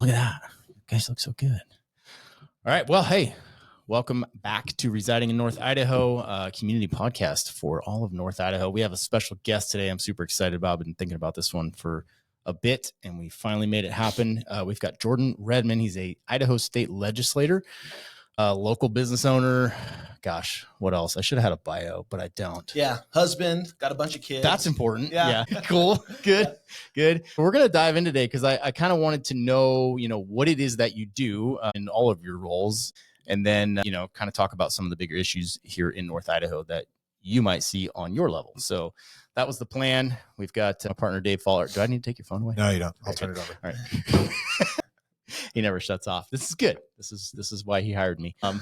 Look at that. You guys look so good. All right. Well, hey, welcome back to Residing in North Idaho, community podcast for all of North Idaho. We have a special guest today. I'm super excited about. I've been thinking about this one for a bit, and we finally made it happen. We've got Jordan Redman. He's a Idaho state legislator, local business owner. Gosh, what else? I should have had a bio, but I don't. Yeah. Husband, got a bunch of kids. That's important. Yeah. Cool. Good. Yeah. Good. We're going to dive in today because I kind of wanted to know, what it is that you do in all of your roles. And then, kind of talk about some of the bigger issues here in North Idaho that you might see on your level. So that was the plan. We've got my partner, Dave Faller. Do I need to take your phone away? No, you don't. I'll turn it over. All right. He never shuts off. This is good. This is why he hired me. All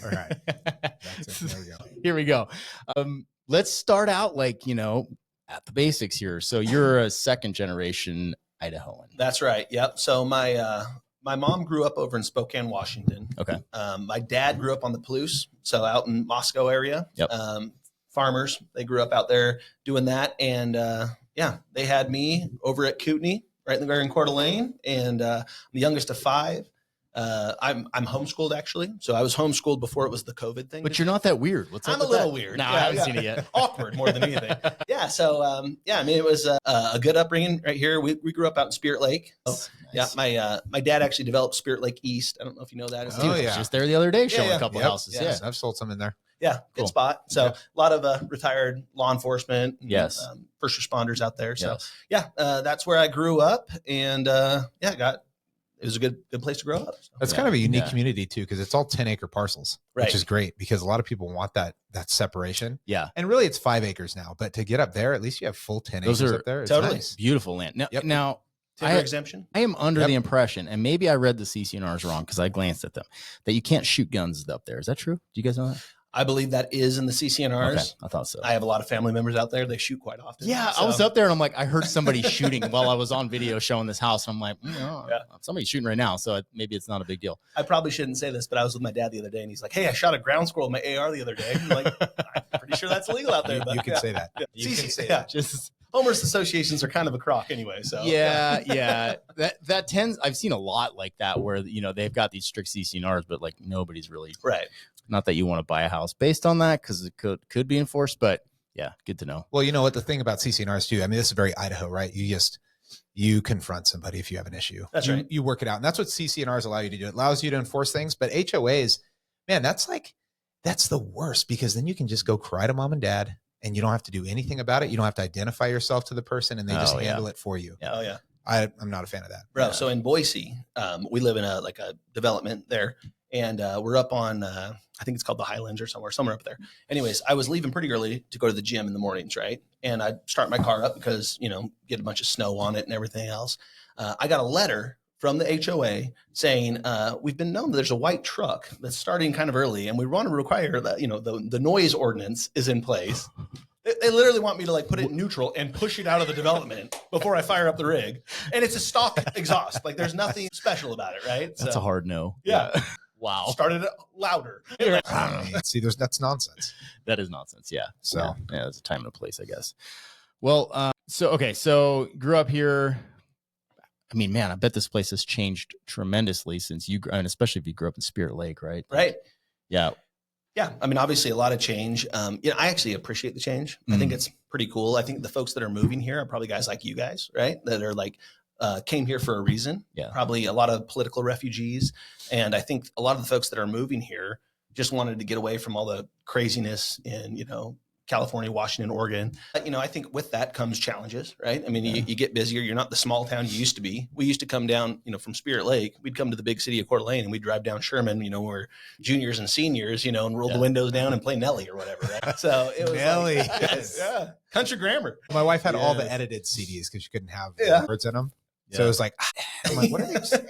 right. That's it. There we go. Here we go. Let's start out at the basics here. So you're a second generation Idahoan. That's right. Yep. So my mom grew up over in Spokane, Washington. Okay. My dad grew up on the Palouse, so out in Moscow area. Yep. Farmers, they grew up out there doing that. And they had me over at Kootenai, right there in Coeur d'Alene. And I'm the youngest of five. I'm homeschooled actually. So I was homeschooled before it was the COVID thing. But you're not that weird. What's up I'm a with little that? weird. No, I haven't seen it yet. Awkward more than anything. Yeah. So, it was a good upbringing right here. We grew up out in Spirit Lake. So, Nice. Yeah. My dad actually developed Spirit Lake East. I don't know if you know that. Dude, I was just there the other day showing a couple houses. Yeah. I've sold some in there. Yeah. Good Cool. spot. So a lot of retired law enforcement. Yes. First responders out there. So Yes. that's where I grew up, and it was a good place to grow up. So. That's kind of a unique Yeah. community too, because it's all 10-acre parcels, Right. which is great because a lot of people want that separation. Yeah. And really it's 5 acres now, but to get up there, at least you have full 10 Those acres are up there. It's totally nice. Beautiful land. Now Timber exemption. I am under Yep. the impression, and maybe I read the CCNRs wrong because I glanced at them, that you can't shoot guns up there. Is that true? Do you guys know that? I believe that is in the CCNRs. Okay, I thought so. I have a lot of family members out there. They shoot quite often. Yeah, I was up there and I'm like, I heard somebody shooting while I was on video showing this house. And I'm like, somebody's shooting right now. So maybe it's not a big deal. I probably shouldn't say this, but I was with my dad the other day and he's like, hey, I shot a ground squirrel with my AR the other day. I'm like, I'm pretty sure that's illegal out there. You can say that. Yeah. You can say Yeah. that. Just Homeowners associations are kind of a crock anyway. So yeah. That tends, I've seen a lot like that where, they've got these strict CCNRs, but like nobody's really, Right. not that you want to buy a house based on that because it could be enforced, but yeah, good to know. Well, you know what the thing about CCNRs too, I mean, this is very Idaho, right? You confront somebody if you have an issue. That's right. You work it out. And that's what CCNRs allow you to do. It allows you to enforce things, but HOAs, man, that's the worst because then you can just go cry to mom and dad and you don't have to do anything about it. You don't have to identify yourself to the person and they just handle it for you. Yeah. Oh yeah. I'm not a fan of that. Bro. So in Boise, we live in a development there and we're up on, I think it's called the Highlands or somewhere up there. Anyways, I was leaving pretty early to go to the gym in the mornings. Right. And I'd start my car up because, get a bunch of snow on it and everything else. I got a letter from the HOA saying, we've been known that there's a white truck that's starting kind of early and we want to require that, the noise ordinance is in place. They literally want me to put it in neutral and push it out of the development before I fire up the rig. And it's a stock exhaust. There's nothing special about it. Right. That's a hard no. Yeah. Wow. Started it louder. See, that's nonsense. That is nonsense. Yeah. So yeah, there's a time and a place, I guess. Well, so grew up here. I mean, man, I bet this place has changed tremendously since and especially if you grew up in Spirit Lake, right? Right. Yeah. Yeah. I mean, obviously a lot of change. I actually appreciate the change. I think it's pretty cool. I think the folks that are moving here are probably guys like you guys, right? That are came here for a reason. Yeah. Probably a lot of political refugees. And I think a lot of the folks that are moving here just wanted to get away from all the craziness in, California, Washington, Oregon. I think with that comes challenges, right? I mean, you get busier. You're not the small town you used to be. We used to come down, from Spirit Lake. We'd come to the big city of Coeur d'Alene and we'd drive down Sherman, when we're juniors and seniors, and roll the windows down and play Nelly or whatever, right? So it was Nelly. yeah, country grammar. my wife had all the edited CDs because she couldn't have words in them. Yeah. So it was like, I'm like, what are they saying?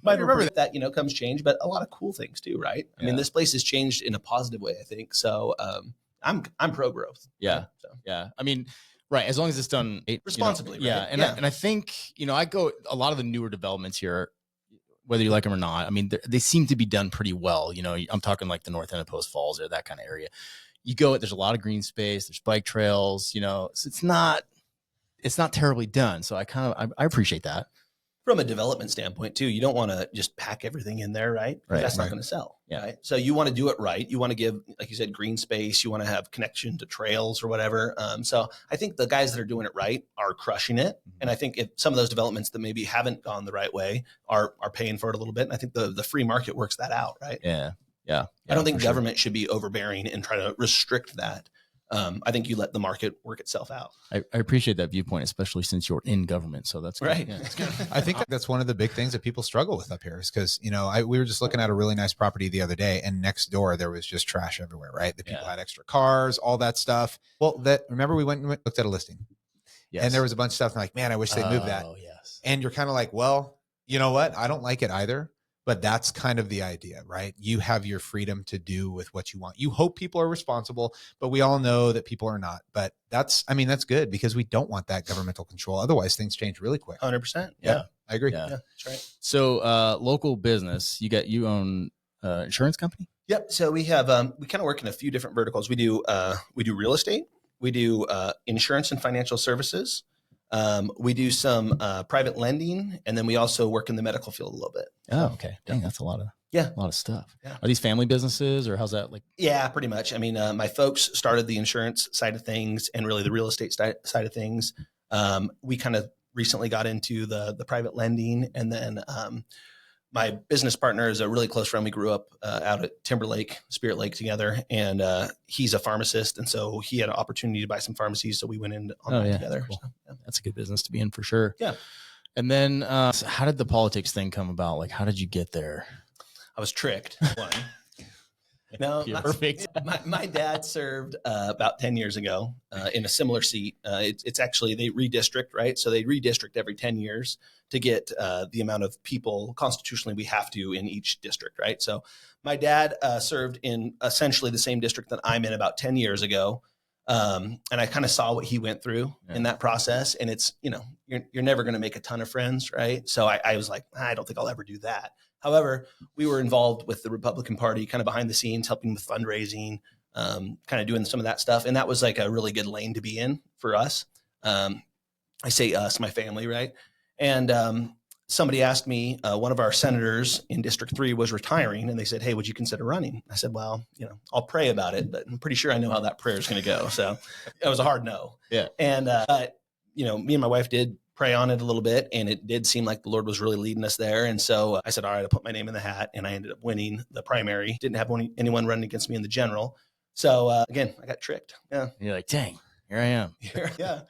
Might remember that, comes change, but a lot of cool things too, right? I mean, this place has changed in a positive way, I think. So I'm pro growth. Yeah. So. Yeah. I mean, right. As long as it's done responsibly. Yeah. Right? And I think, I go a lot of the newer developments here, whether you like them or not, I mean, they seem to be done pretty well. I'm talking like the North End of Post Falls or that kind of area. You go, there's a lot of green space, there's bike trails, so it's not terribly done. So I appreciate that. from a development standpoint too, you don't want to just pack everything in there, right? Right, That's not right. going to sell. Yeah. Right. So you want to do it right. You want to give, like you said, green space. You want to have connection to trails or whatever. So I think the guys that are doing it right are crushing it. And I think if some of those developments that maybe haven't gone the right way are paying for it a little bit. And I think the free market works that out, right? Yeah. Yeah. I don't think for sure. government should be overbearing and try to restrict that. I think you let the market work itself out. I appreciate that viewpoint, especially since you're in government. So that's good. Right. Yeah, that's good. I think that's one of the big things that people struggle with up here is because, we were just looking at a really nice property the other day, and next door there was just trash everywhere, right? The people had extra cars, all that stuff. Well, remember we went and looked at a listing, and there was a bunch of stuff. And like, man, I wish they'd move that. Oh, yes. And you're kind of like, well, you know what? I don't like it either. But that's kind of the idea, right? You have your freedom to do with what you want. You hope people are responsible, but we all know that people are not. But that's good because we don't want that governmental control. Otherwise, things change really quick. 100%. Yeah, I agree. Yeah, that's right. So local business, you own insurance company? Yep. So we have we kind of work in a few different verticals. We do real estate, we do insurance and financial services. We do some private lending, and then we also work in the medical field a little bit. Oh, okay. Dang, that's a lot of stuff. Yeah. Are these family businesses, or how's that like? Yeah, pretty much. I mean, my folks started the insurance side of things and really the real estate side of things. We kind of recently got into the private lending, and then my business partner is a really close friend. We grew up out at Timberlake, Spirit Lake together, and he's a pharmacist. And so he had an opportunity to buy some pharmacies. So we went in on that together. Cool. So, yeah. That's a good business to be in for sure. Yeah. And then so how did the politics thing come about? Like, how did you get there? I was tricked. One. No, perfect. My dad served about 10 years ago in a similar seat. It's actually, they redistrict, right? So they redistrict every 10 years to get the amount of people constitutionally we have to in each district, right? So my dad served in essentially the same district that I'm in about 10 years ago. And I kind of saw what he went through in that process. And it's, you're never going to make a ton of friends, right? So I was like, I don't think I'll ever do that. However, we were involved with the Republican Party kind of behind the scenes, helping with fundraising, kind of doing some of that stuff. And that was like a really good lane to be in for us. I say us, my family, right? And somebody asked me, one of our senators in District 3 was retiring, and they said, hey, would you consider running? I said, well, I'll pray about it, but I'm pretty sure I know how that prayer is going to go. So it was a hard no. Yeah. And, me and my wife did pray on it a little bit, and it did seem like the Lord was really leading us there. And so I said, all right, I put my name in the hat, and I ended up winning the primary. Didn't have anyone running against me in the general. So again, I got tricked. Yeah. You're like, dang, here I am. Yeah.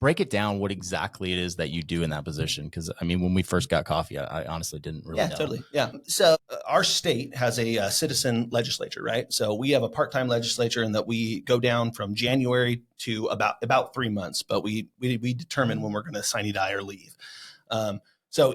Break it down what exactly it is that you do in that position. Because I mean, when we first got coffee, I honestly didn't really know. Totally. Yeah. So our state has a citizen legislature, right? So we have a part-time legislature in that we go down from January to about 3 months, but we determine when we're going to sine die or leave. So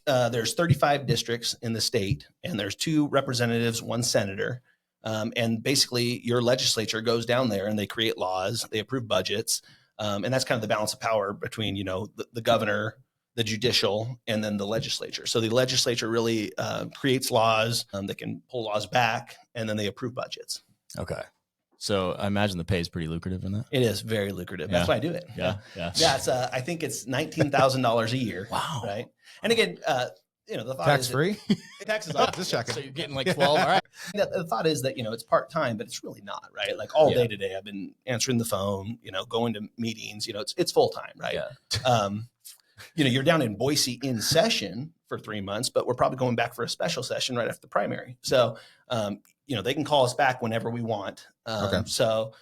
there's 35 districts in the state, and there's 2 representatives, 1 senator. And basically your legislature goes down there and they create laws, they approve budgets. And that's kind of the balance of power between, the governor, the judicial, and then the legislature. So the legislature really creates laws. They can pull laws back, and then they approve budgets. Okay. So I imagine the pay is pretty lucrative in that. It is very lucrative. That's why I do it. Yeah. It's I think it's $19,000 a year. Wow. Right. And again, the thought tax is free. Taxes off. Just checking. So you're getting like 12. All right. The thought is that, it's part-time, but it's really not, right? Like all day today, I've been answering the phone, going to meetings, it's full-time, right? Yeah. You're down in Boise in session for 3 months, but we're probably going back for a special session right after the primary. So, they can call us back whenever we want. Okay. So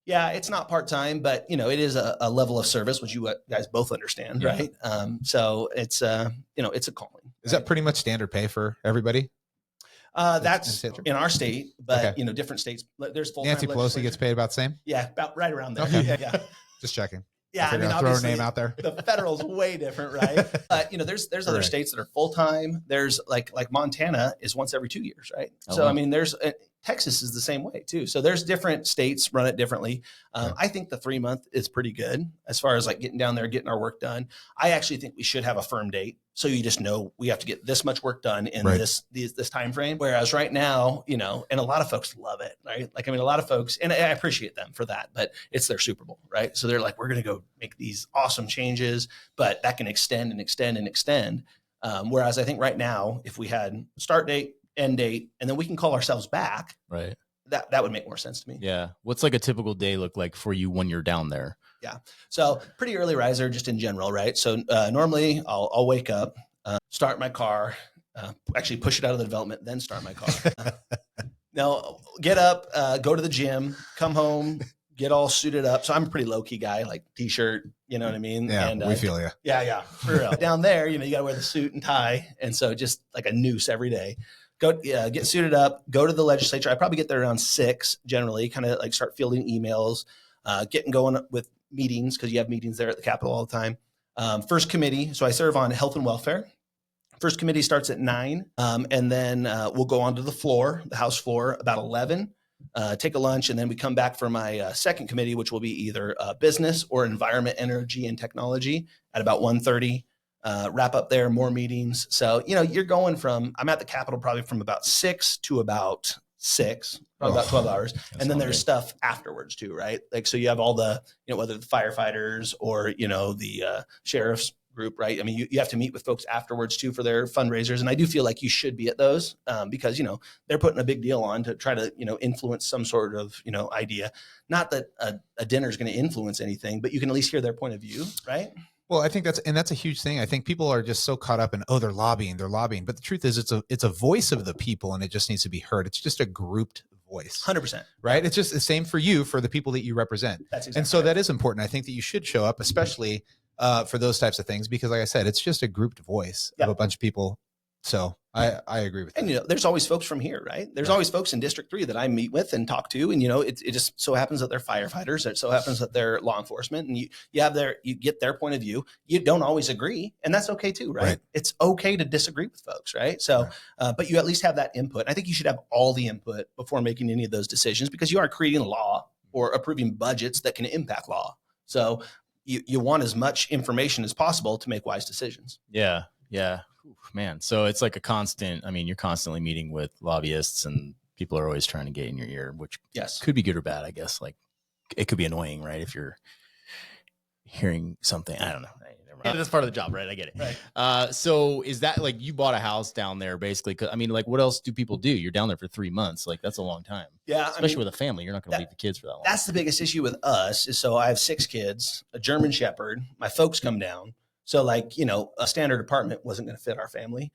yeah, it's not part-time, but it is a level of service, which you guys both understand, right? So it's, it's a calling. Is that pretty much standard pay for everybody? That's in our state, but different states. There's full-time Nancy Pelosi gets paid about the same. Yeah, about right around there. Okay. Yeah. Just checking. Yeah, throw a name out there. The federal's way different, right? But there's other states that are full-time. There's like Montana is once every 2 years, right? Oh, so wow. I mean, there's Texas is the same way too. So there's different states run it differently. Yeah. I think the 3 month is pretty good as far as like getting down there, getting our work done. I actually think we should have a firm date. So you just know we have to get this much work done in this time frame. Whereas right now, you know, and a lot of folks love it, right? Like, I mean, a lot of folks, and I appreciate them for that, but it's their Super Bowl, right? So they're like, we're going to go make these awesome changes, but that can extend and extend and extend. Whereas I think right now, if we had start date, end date, and then we can call ourselves back, right? That would make more sense to me. Yeah. What's like a typical day look like for you when you're down there? Yeah. So pretty early riser just in general, right? So normally I'll wake up, start my car, actually push it out of the development, then start my car. Now get up, go to the gym, come home, get all suited up. So I'm a pretty low key guy, like t-shirt, you know what I mean? Yeah, and, we feel you. Yeah, for real. Down there, you know, you got to wear the suit and tie. And so just like a noose every day. Go get suited up, go to the legislature. I probably get there around 6 generally, kind of like start fielding emails, getting going with meetings because you have meetings there at the Capitol all the time. First committee. So I serve on health and welfare. First committee starts at 9. And then we'll go onto the floor, the House floor, about 11, take a lunch. And then we come back for my second committee, which will be either business or environment, energy, and technology at about 1:30. Wrap up there, more meetings. So, you know, you're going from, I'm at the Capitol probably from about 6 to about 6, probably about 12 hours. And then there's stuff afterwards too, right? Like, so you have all the, you know, whether the firefighters or, you know, the sheriff's group, right? I mean, you have to meet with folks afterwards too for their fundraisers. And I do feel like you should be at those because, you know, they're putting a big deal on to try to, you know, influence some sort of, you know, idea. Not that a dinner is going to influence anything, but you can at least hear their point of view, right? Well, I think that's a huge thing. I think people are just so caught up in, oh, they're lobbying. But the truth is it's a voice of the people and it just needs to be heard. It's just a grouped voice. 100%. Right. It's just the same for you, for the people that you represent. That's exactly and so right. that is important. I think that you should show up, especially for those types of things, because like I said, it's just a grouped voice of a bunch of people. So I agree with that. And, you know, there's always folks from here, right? There's always folks in District 3 that I meet with and talk to. And, you know, it just so happens that they're firefighters. It so happens that they're law enforcement. And you get their point of view. You don't always agree. And that's okay too, right? It's okay to disagree with folks, right? So, but you at least have that input. I think you should have all the input before making any of those decisions because you are creating law or approving budgets that can impact law. So you want as much information as possible to make wise decisions. Yeah. Yeah. Oof, man. So it's like a constant, I mean, you're constantly meeting with lobbyists and people are always trying to get in your ear, which could be good or bad, I guess. Like it could be annoying, right? If you're hearing something, I don't know. Yeah, that's part of the job, right? I get it. Right. So is that like you bought a house down there basically? I mean, like what else do people do? You're down there for 3 months. Like that's a long time. Yeah. Especially with a family. You're not going to leave the kids for that long. That's the biggest issue with us is so I have 6 kids, a German Shepherd. My folks come down. So like, you know, a standard apartment wasn't going to fit our family.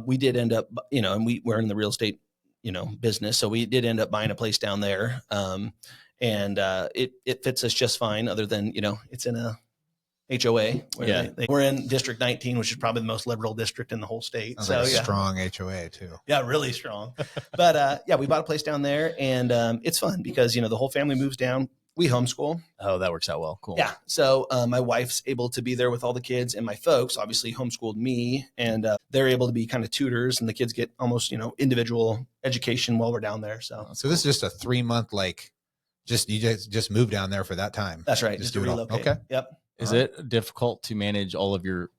We did end up, you know, and we're in the real estate, you know, business. So we did end up buying a place down there. And it fits us just fine other than, you know, it's in a HOA. We're in District 19, which is probably the most liberal district in the whole state. So like strong HOA too. Yeah, really strong. But we bought a place down there and it's fun because, you know, the whole family moves down. We homeschool. Oh, that works out well. Cool. Yeah. So my wife's able to be there with all the kids and my folks obviously homeschooled me and they're able to be kind of tutors and the kids get almost, you know, individual education while we're down there. So this is just a 3 month, like you just move down there for that time. That's right. Just to relocate. Okay. Yep. Is it difficult to manage all of your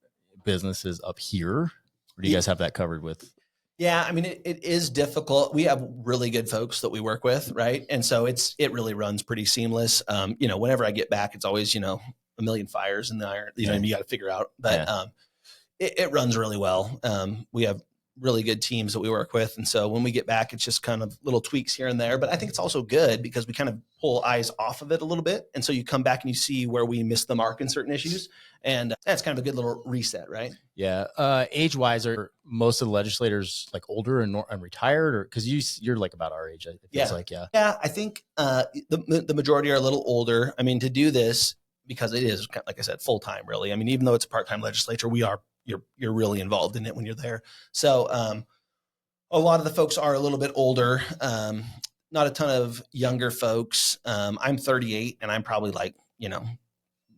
businesses up here? Or do you guys have that covered with? Yeah, I mean, it is difficult. We have really good folks that we work with, right? And so it really runs pretty seamless. You know, whenever I get back, it's always, you know, a million fires in the iron, you know, and you got to figure out. But it runs really well. We have really good teams that we work with. And so when we get back, it's just kind of little tweaks here and there. But I think it's also good because we kind of pull eyes off of it a little bit. And so you come back and you see where we missed the mark in certain issues. And that's kind of a good little reset, right? Yeah. Age-wise, are most of the legislators like older and retired, or because you're like about our age? It feels like, yeah. I think the majority are a little older. I mean, to do this because it is, like I said, full time, really. I mean, even though it's a part-time legislature, you're really involved in it when you're there. So a lot of the folks are a little bit older. Not a ton of younger folks. I'm 38, and I'm probably like, you know,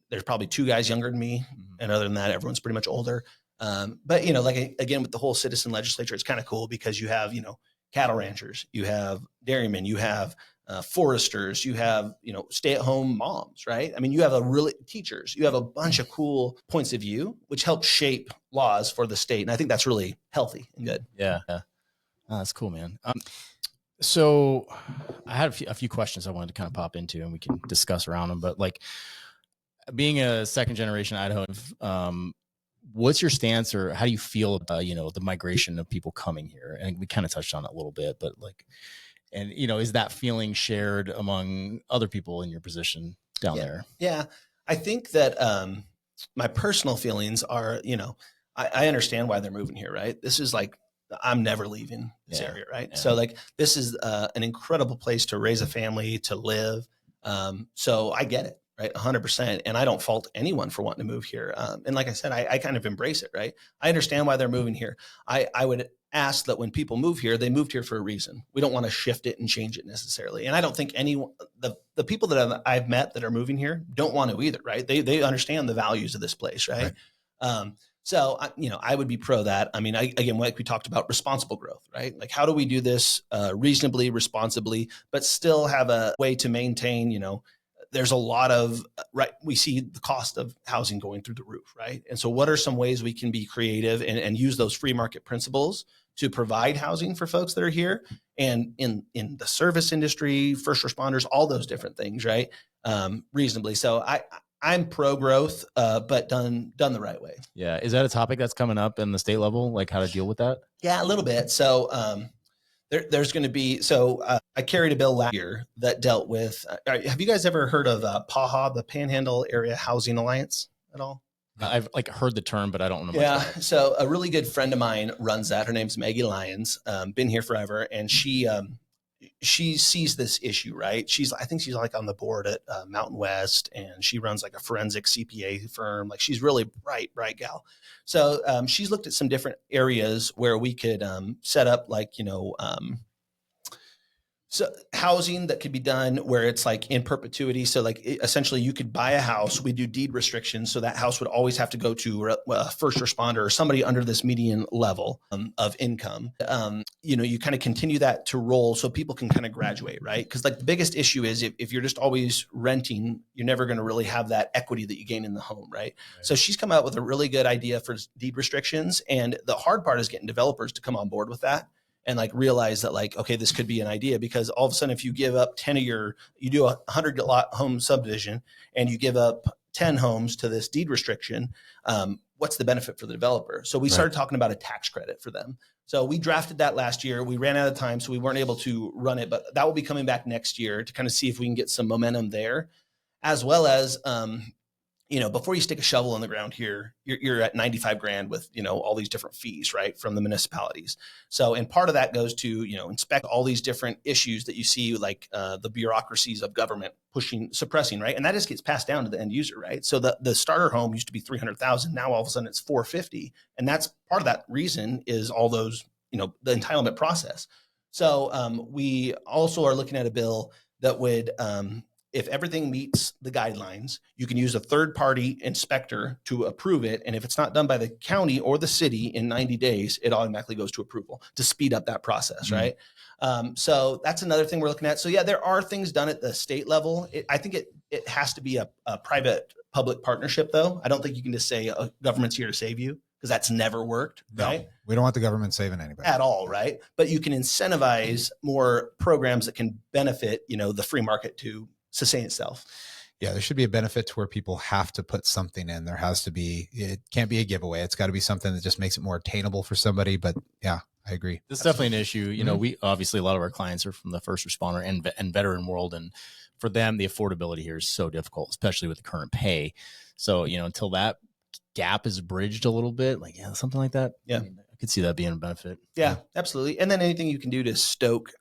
there's probably 2 guys younger than me. And other than that, everyone's pretty much older. But, you know, like, again, with the whole citizen legislature, it's kind of cool because you have, you know, cattle ranchers, you have dairymen, you have foresters, you have, stay-at-home moms, right? I mean, you have teachers, you have a bunch of cool points of view, which help shape laws for the state. And I think that's really healthy and good. Yeah. Oh, that's cool, man. So I had a few questions I wanted to kind of pop into, and we can discuss around them. But like, being a second generation Idaho, what's your stance, or how do you feel about, the migration of people coming here? And we kind of touched on it a little bit, but like, and, is that feeling shared among other people in your position down there? Yeah. I think that my personal feelings are, I understand why they're moving here, right? This is like, I'm never leaving this area, right? Yeah. So like, this is an incredible place to raise a family, to live. So I get it, right? 100%. And I don't fault anyone for wanting to move here. And like I said, I kind of embrace it, right? I understand why they're moving here. I would ask that when people move here, they moved here for a reason. We don't want to shift it and change it necessarily. And I don't think the people that I've met that are moving here don't want to either, right? They understand the values of this place, right? So, I would be pro that. I mean, again, like we talked about, responsible growth, right? Like, how do we do this reasonably, responsibly, but still have a way to maintain, there's a lot of, right, we see the cost of housing going through the roof, right? And so what are some ways we can be creative and use those free market principles to provide housing for folks that are here, and in the service industry, first responders, all those different things, right? Reasonably. So I'm pro growth, but done the right way. Yeah. Is that a topic that's coming up in the state level? Like how to deal with that? Yeah, a little bit. So there's going to be, I carried a bill last year that dealt with, have you guys ever heard of PAHA, the Panhandle Area Housing Alliance at all? I've heard the term, but I don't know much about it. Yeah. So a really good friend of mine runs that. Her name's Maggie Lyons, been here forever. And she sees this issue, right? I think she's like on the board at Mountain West, and she runs like a forensic CPA firm. Like, she's really bright gal. So she's looked at some different areas where we could set up so housing that could be done where it's like in perpetuity. So like essentially you could buy a house, we do deed restrictions. So that house would always have to go to a first responder or somebody under this median level of income. You kind of continue that to roll so people can kind of graduate, right? Because like the biggest issue is if you're just always renting, you're never going to really have that equity that you gain in the home, right? So she's come out with a really good idea for deed restrictions. And the hard part is getting developers to come on board with that. And like realize that like, okay, this could be an idea, because all of a sudden, if you give up you do a 100 lot home subdivision and you give up 10 homes to this deed restriction, what's the benefit for the developer? So we started talking about a tax credit for them. So we drafted that last year. We ran out of time, so we weren't able to run it, but that will be coming back next year to kind of see if we can get some momentum there, as well as, before you stick a shovel in the ground here, you're at 95 grand with, all these different fees, right, from the municipalities. So, and part of that goes to, inspect all these different issues that you see, like the bureaucracies of government suppressing, right? And that just gets passed down to the end user, right? So the starter home used to be 300,000. Now all of a sudden it's 450. And that's part of that reason is all those, the entitlement process. So we also are looking at a bill that would, if everything meets the guidelines, you can use a third-party inspector to approve it. And if it's not done by the county or the city in 90 days, it automatically goes to approval to speed up that process, right? So that's another thing we're looking at. So yeah, there are things done at the state level. I think it has to be a private-public partnership, though. I don't think you can just say government's here to save you, because that's never worked, right? No, we don't want the government saving anybody. At all, right? But you can incentivize more programs that can benefit, the free market to sustain itself. Yeah, there should be a benefit to where people have to put something in. It can't be a giveaway. It's got to be something that just makes it more attainable for somebody. But yeah, I agree. This is definitely an issue. We obviously, a lot of our clients are from the first responder and veteran world. And for them, the affordability here is so difficult, especially with the current pay. So, until that gap is bridged a little bit, something like that. Yeah. I could see that being a benefit. Yeah, absolutely. And then anything you can do to stoke,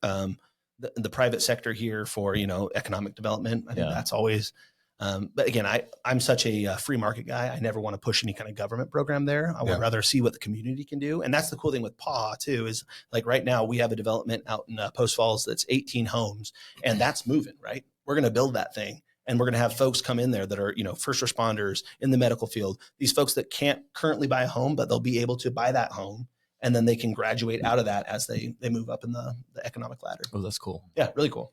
the private sector here for, economic development. I think that's always, but again, I'm such a free market guy. I never want to push any kind of government program there. I would rather see what the community can do. And that's the cool thing with PAW too, is like right now we have a development out in Post Falls that's 18 homes, and that's moving, right? We're going to build that thing. And we're going to have folks come in there that are, first responders in the medical field, these folks that can't currently buy a home, but they'll be able to buy that home and then they can graduate out of that as they move up in the economic ladder. Oh, that's cool. Yeah, really cool.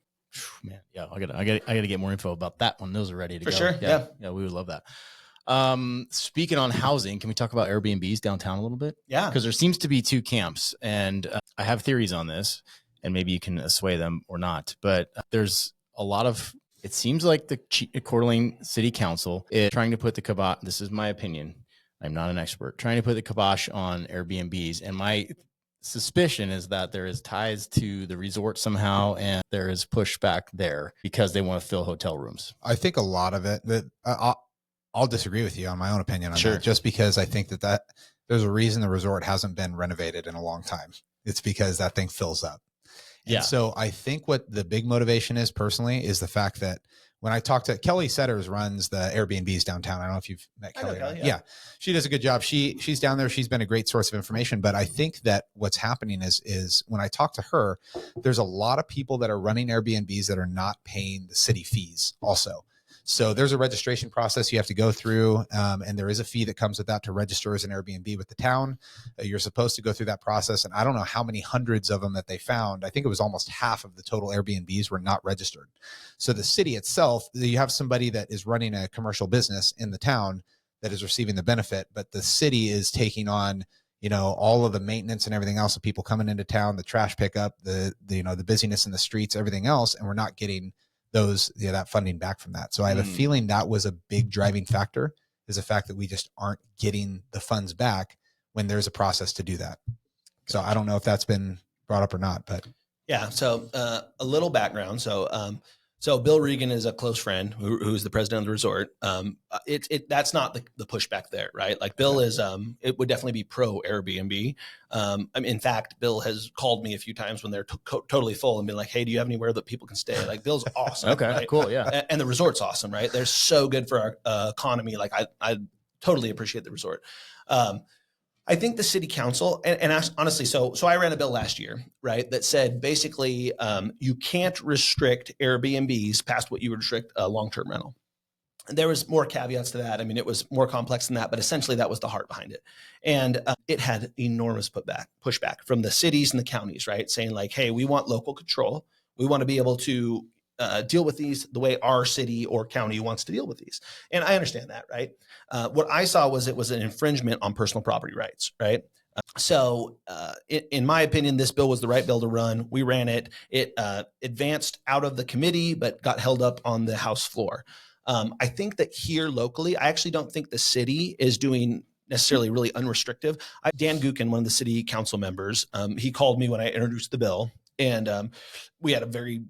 Man, yeah, I gotta get more info about that when those are ready to go. For sure. Yeah, we would love that. Speaking on housing, can we talk about Airbnbs downtown a little bit? Yeah, because there seems to be two camps, and I have theories on this, and maybe you can sway them or not. But there's a lot of, it seems like the Coeur d'Alene City Council is trying to put the kibosh. This is my opinion. I'm not an expert. Trying to put the kibosh on Airbnbs, and my suspicion is that there is ties to the resort somehow, and there is pushback there because they want to fill hotel rooms. I think a lot of it that I'll disagree with you on my own opinion on that, just because I think that there's a reason the resort hasn't been renovated in a long time. It's because that thing fills up. And so I think what the big motivation is personally is the fact that when I talked to Kelly Setters, runs the Airbnbs downtown. I don't know if you've met Kelly. Yeah, she does a good job. She's down there. She's been a great source of information. But I think that what's happening is when I talk to her, there's a lot of people that are running Airbnbs that are not paying the city fees also. So there's a registration process you have to go through, and there is a fee that comes with that to register as an Airbnb with the town. You're supposed to go through that process, and I don't know how many hundreds of them that they found. I think it was almost half of the total Airbnbs were not registered. So the city itself, you have somebody that is running a commercial business in the town that is receiving the benefit, but the city is taking on, you know, all of the maintenance and everything else of people coming into town, the trash pickup, the you know, the busyness in the streets, everything else, and we're not getting those, you know, that funding back from that. So I have a feeling that was a big driving factor, is the fact that we just aren't getting the funds back when there's a process to do that. So I don't know if that's been brought up or not, but yeah. So a little background. So Bill Regan is a close friend who's the president of the resort. That's not the pushback there, right? Like Bill is, it would definitely be pro Airbnb. I mean, in fact, Bill has called me a few times when they're totally full and been like, "Hey, do you have anywhere that people can stay?" Like Bill's awesome. Okay, right? cool. Yeah. And the resort's awesome, right? They're so good for our economy. Like I totally appreciate the resort. I think the city council, and honestly, so I ran a bill last year, right, that said basically you can't restrict Airbnbs past what you would restrict a long-term rental. And there was more caveats to that. I mean, it was more complex than that, but essentially that was the heart behind it. And it had enormous pushback from the cities and the counties, right, saying like, hey, we want local control. We want to be able to deal with these the way our city or county wants to deal with these. And I understand that, right? What I saw was it was an infringement on personal property rights, right? So in my opinion, this bill was the right bill to run. We ran it. It advanced out of the committee, but got held up on the House floor. I think that here locally, I actually don't think the city is doing necessarily really unrestrictive. Dan Gookin, one of the city council members, he called me when I introduced the bill. And we had a very,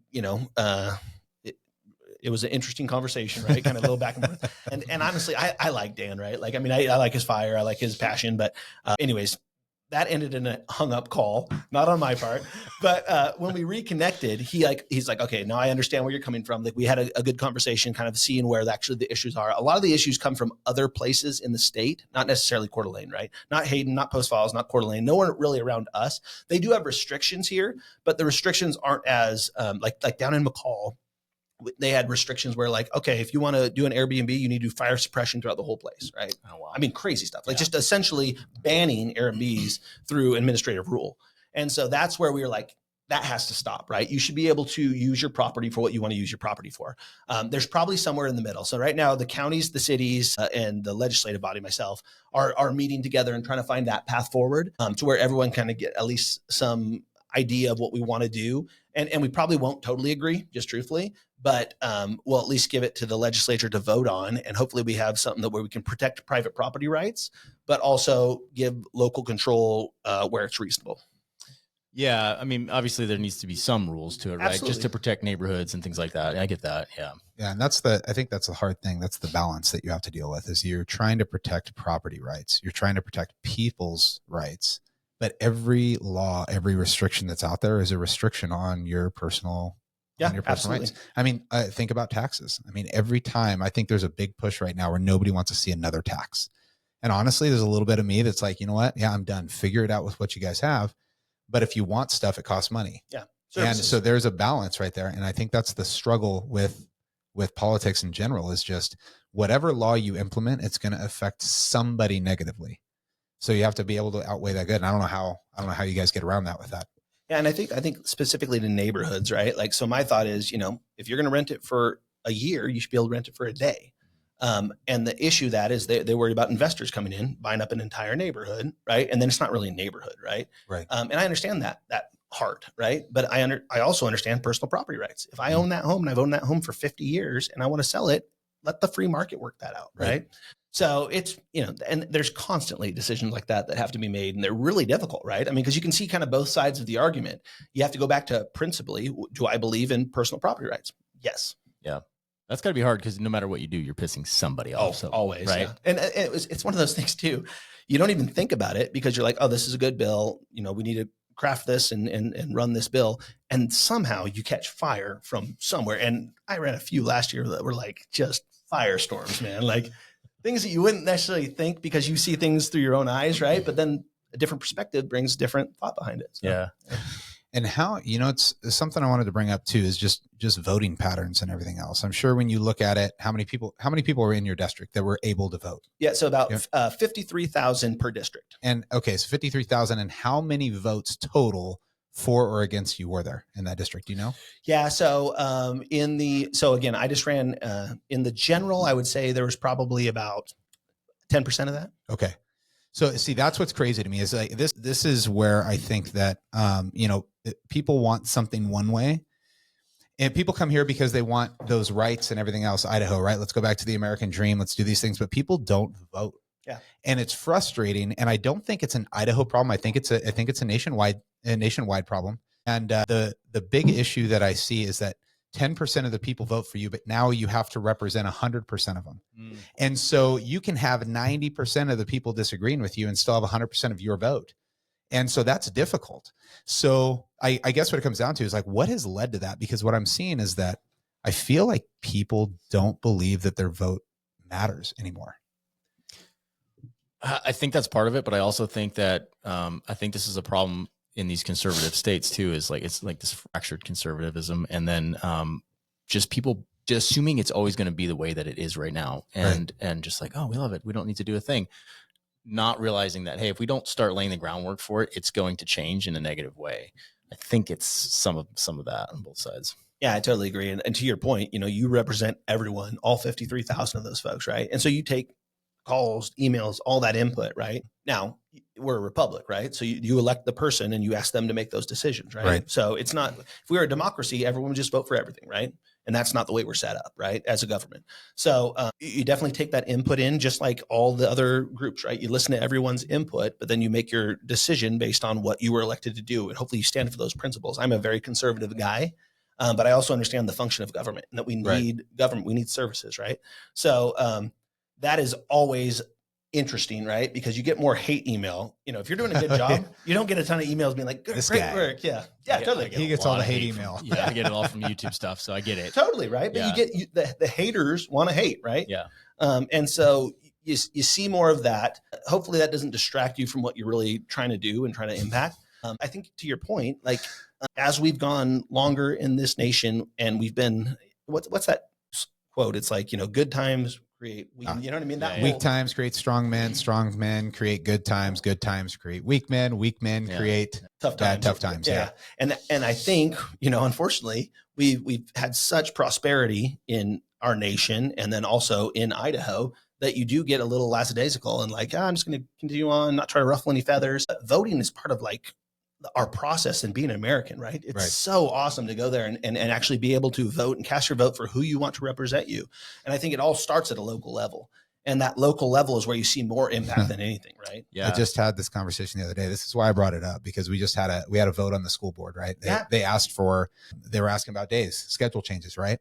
it was an interesting conversation, right? Kind of a little back and forth. And honestly, I like Dan, right? Like, I mean, I like his fire, I like his passion, but anyways, that ended in a hung up call, not on my part. But when we reconnected, he's like, okay, now I understand where you're coming from. Like we had a good conversation, kind of seeing where actually the issues are. A lot of the issues come from other places in the state, not necessarily Coeur d'Alene, right? Not Hayden, not Post Falls, not Coeur d'Alene. No one really around us. They do have restrictions here, but the restrictions aren't as like down in McCall. They had restrictions where like, okay, if you want to do an Airbnb, you need to do fire suppression throughout the whole place, right? Oh, wow. I mean, crazy stuff, like just essentially banning Airbnbs through administrative rule. And so that's where we were like, that has to stop, right? You should be able to use your property for what you want to use your property for. There's probably somewhere in the middle. So right now, the counties, the cities, and the legislative body, myself, are meeting together and trying to find that path forward to where everyone kind of get at least some idea of what we want to do. And we probably won't totally agree, just truthfully, but we'll at least give it to the legislature to vote on. And hopefully we have something where we can protect private property rights, but also give local control where it's reasonable. Yeah. I mean, obviously there needs to be some rules to it, right? Absolutely. Just to protect neighborhoods and things like that. I get that. Yeah. Yeah. And I think that's the hard thing. That's the balance that you have to deal with, is you're trying to protect property rights. You're trying to protect people's rights. But every law, every restriction that's out there is a restriction on your personal, rights. I mean, think about taxes. I mean, every time, I think there's a big push right now where nobody wants to see another tax. And honestly, there's a little bit of me that's like, you know what? Yeah, I'm done. Figure it out with what you guys have. But if you want stuff, it costs money. Yeah. Services. And so there's a balance right there. And I think that's the struggle with politics in general, is just whatever law you implement, it's going to affect somebody negatively. So you have to be able to outweigh that good. And I don't know how you guys get around that with that. Yeah. And I think specifically to neighborhoods, right? Like, so my thought is, if you're going to rent it for a year, you should be able to rent it for a day. And the issue that is they worry about investors coming in, buying up an entire neighborhood, right? And then it's not really a neighborhood, right? Right. And I understand that heart, right? But I also understand personal property rights. If I own that home and I've owned that home for 50 years and I want to sell it, let the free market work that out, right? So it's, and there's constantly decisions like that have to be made, and they're really difficult, right? I mean, because you can see kind of both sides of the argument. You have to go back to principally, do I believe in personal property rights? Yes. Yeah. That's got to be hard because no matter what you do, you're pissing somebody off. So, always. Right. Yeah. And it's one of those things too. You don't even think about it because you're like, oh, this is a good bill. We need to craft this and run this bill. And somehow you catch fire from somewhere. And I ran a few last year that were like just firestorms, man. Like things that you wouldn't necessarily think because you see things through your own eyes, right? But then a different perspective brings different thought behind it. So. Yeah. And how, it's something I wanted to bring up too, is just voting patterns and everything else. I'm sure when you look at it, how many people were in your district that were able to vote? Yeah. So about 53,000 per district. And okay. So 53,000, and how many votes total for or against you were there in that district? Do you know? Yeah. So, so again, I just ran, in the general, I would say there was probably about 10% of that. Okay. So see, that's what's crazy to me is like this is where I think that, people want something one way, and people come here because they want those rights and everything else. Idaho, right? Let's go back to the American dream. Let's do these things, but people don't vote. Yeah. And it's frustrating. And I don't think it's an Idaho problem. I think it's a nationwide problem. And the big issue that I see is that 10% of the people vote for you, but now you have to represent 100% of them. And so you can have 90% of the people disagreeing with you and still have 100% of your vote. And so that's difficult. So I guess what it comes down to is like, what has led to that? Because what I'm seeing is that I feel like people don't believe that their vote matters anymore. I think that's part of it, but I also think that I think this is a problem in these conservative states too, is like, it's like this fractured conservatism. And then just people just assuming it's always going to be the way that it is right now. And just like, oh, we love it, we don't need to do a thing. Not realizing that, hey, if we don't start laying the groundwork for it, it's going to change in a negative way. I think it's some of that on both sides. Yeah, I totally agree. And to your point, you represent everyone, all 53,000 of those folks, right? And so you take calls, emails, all that input, right? Now, we're a republic, right? So you elect the person and you ask them to make those decisions, right? So it's not, if we were a democracy, everyone would just vote for everything, right? And that's not the way we're set up, right? As a government. So you definitely take that input in, just like all the other groups, right? You listen to everyone's input, but then you make your decision based on what you were elected to do. And hopefully you stand for those principles. I'm a very conservative guy, but I also understand the function of government and that we need government, we need services, right? So that is always interesting, right? Because you get more hate email. If you're doing a good job, you don't get a ton of emails being like, great work. Yeah, totally. He gets all the hate email. Yeah, I get it all from YouTube stuff, so I get it. Totally, right? But you get the haters want to hate, right? Yeah. And so you see more of that. Hopefully that doesn't distract you from what you're really trying to do and trying to impact. I think to your point, like as we've gone longer in this nation and we've been, what's that quote? It's like, good times create weak, you know what I mean? That weak times create strong men create good times create weak men create tough times. Yeah. And I think, unfortunately, we've had such prosperity in our nation and then also in Idaho that you do get a little lackadaisical and like, I'm just going to continue on, not try to ruffle any feathers. Voting is part of like our process in being an American, right? It's so awesome to go there and actually be able to vote and cast your vote for who you want to represent you. And I think it all starts at a local level. And that local level is where you see more impact than anything, right? Yeah. I just had this conversation the other day. This is why I brought it up, because we had a vote on the school board, right? They were asking about days, schedule changes, right?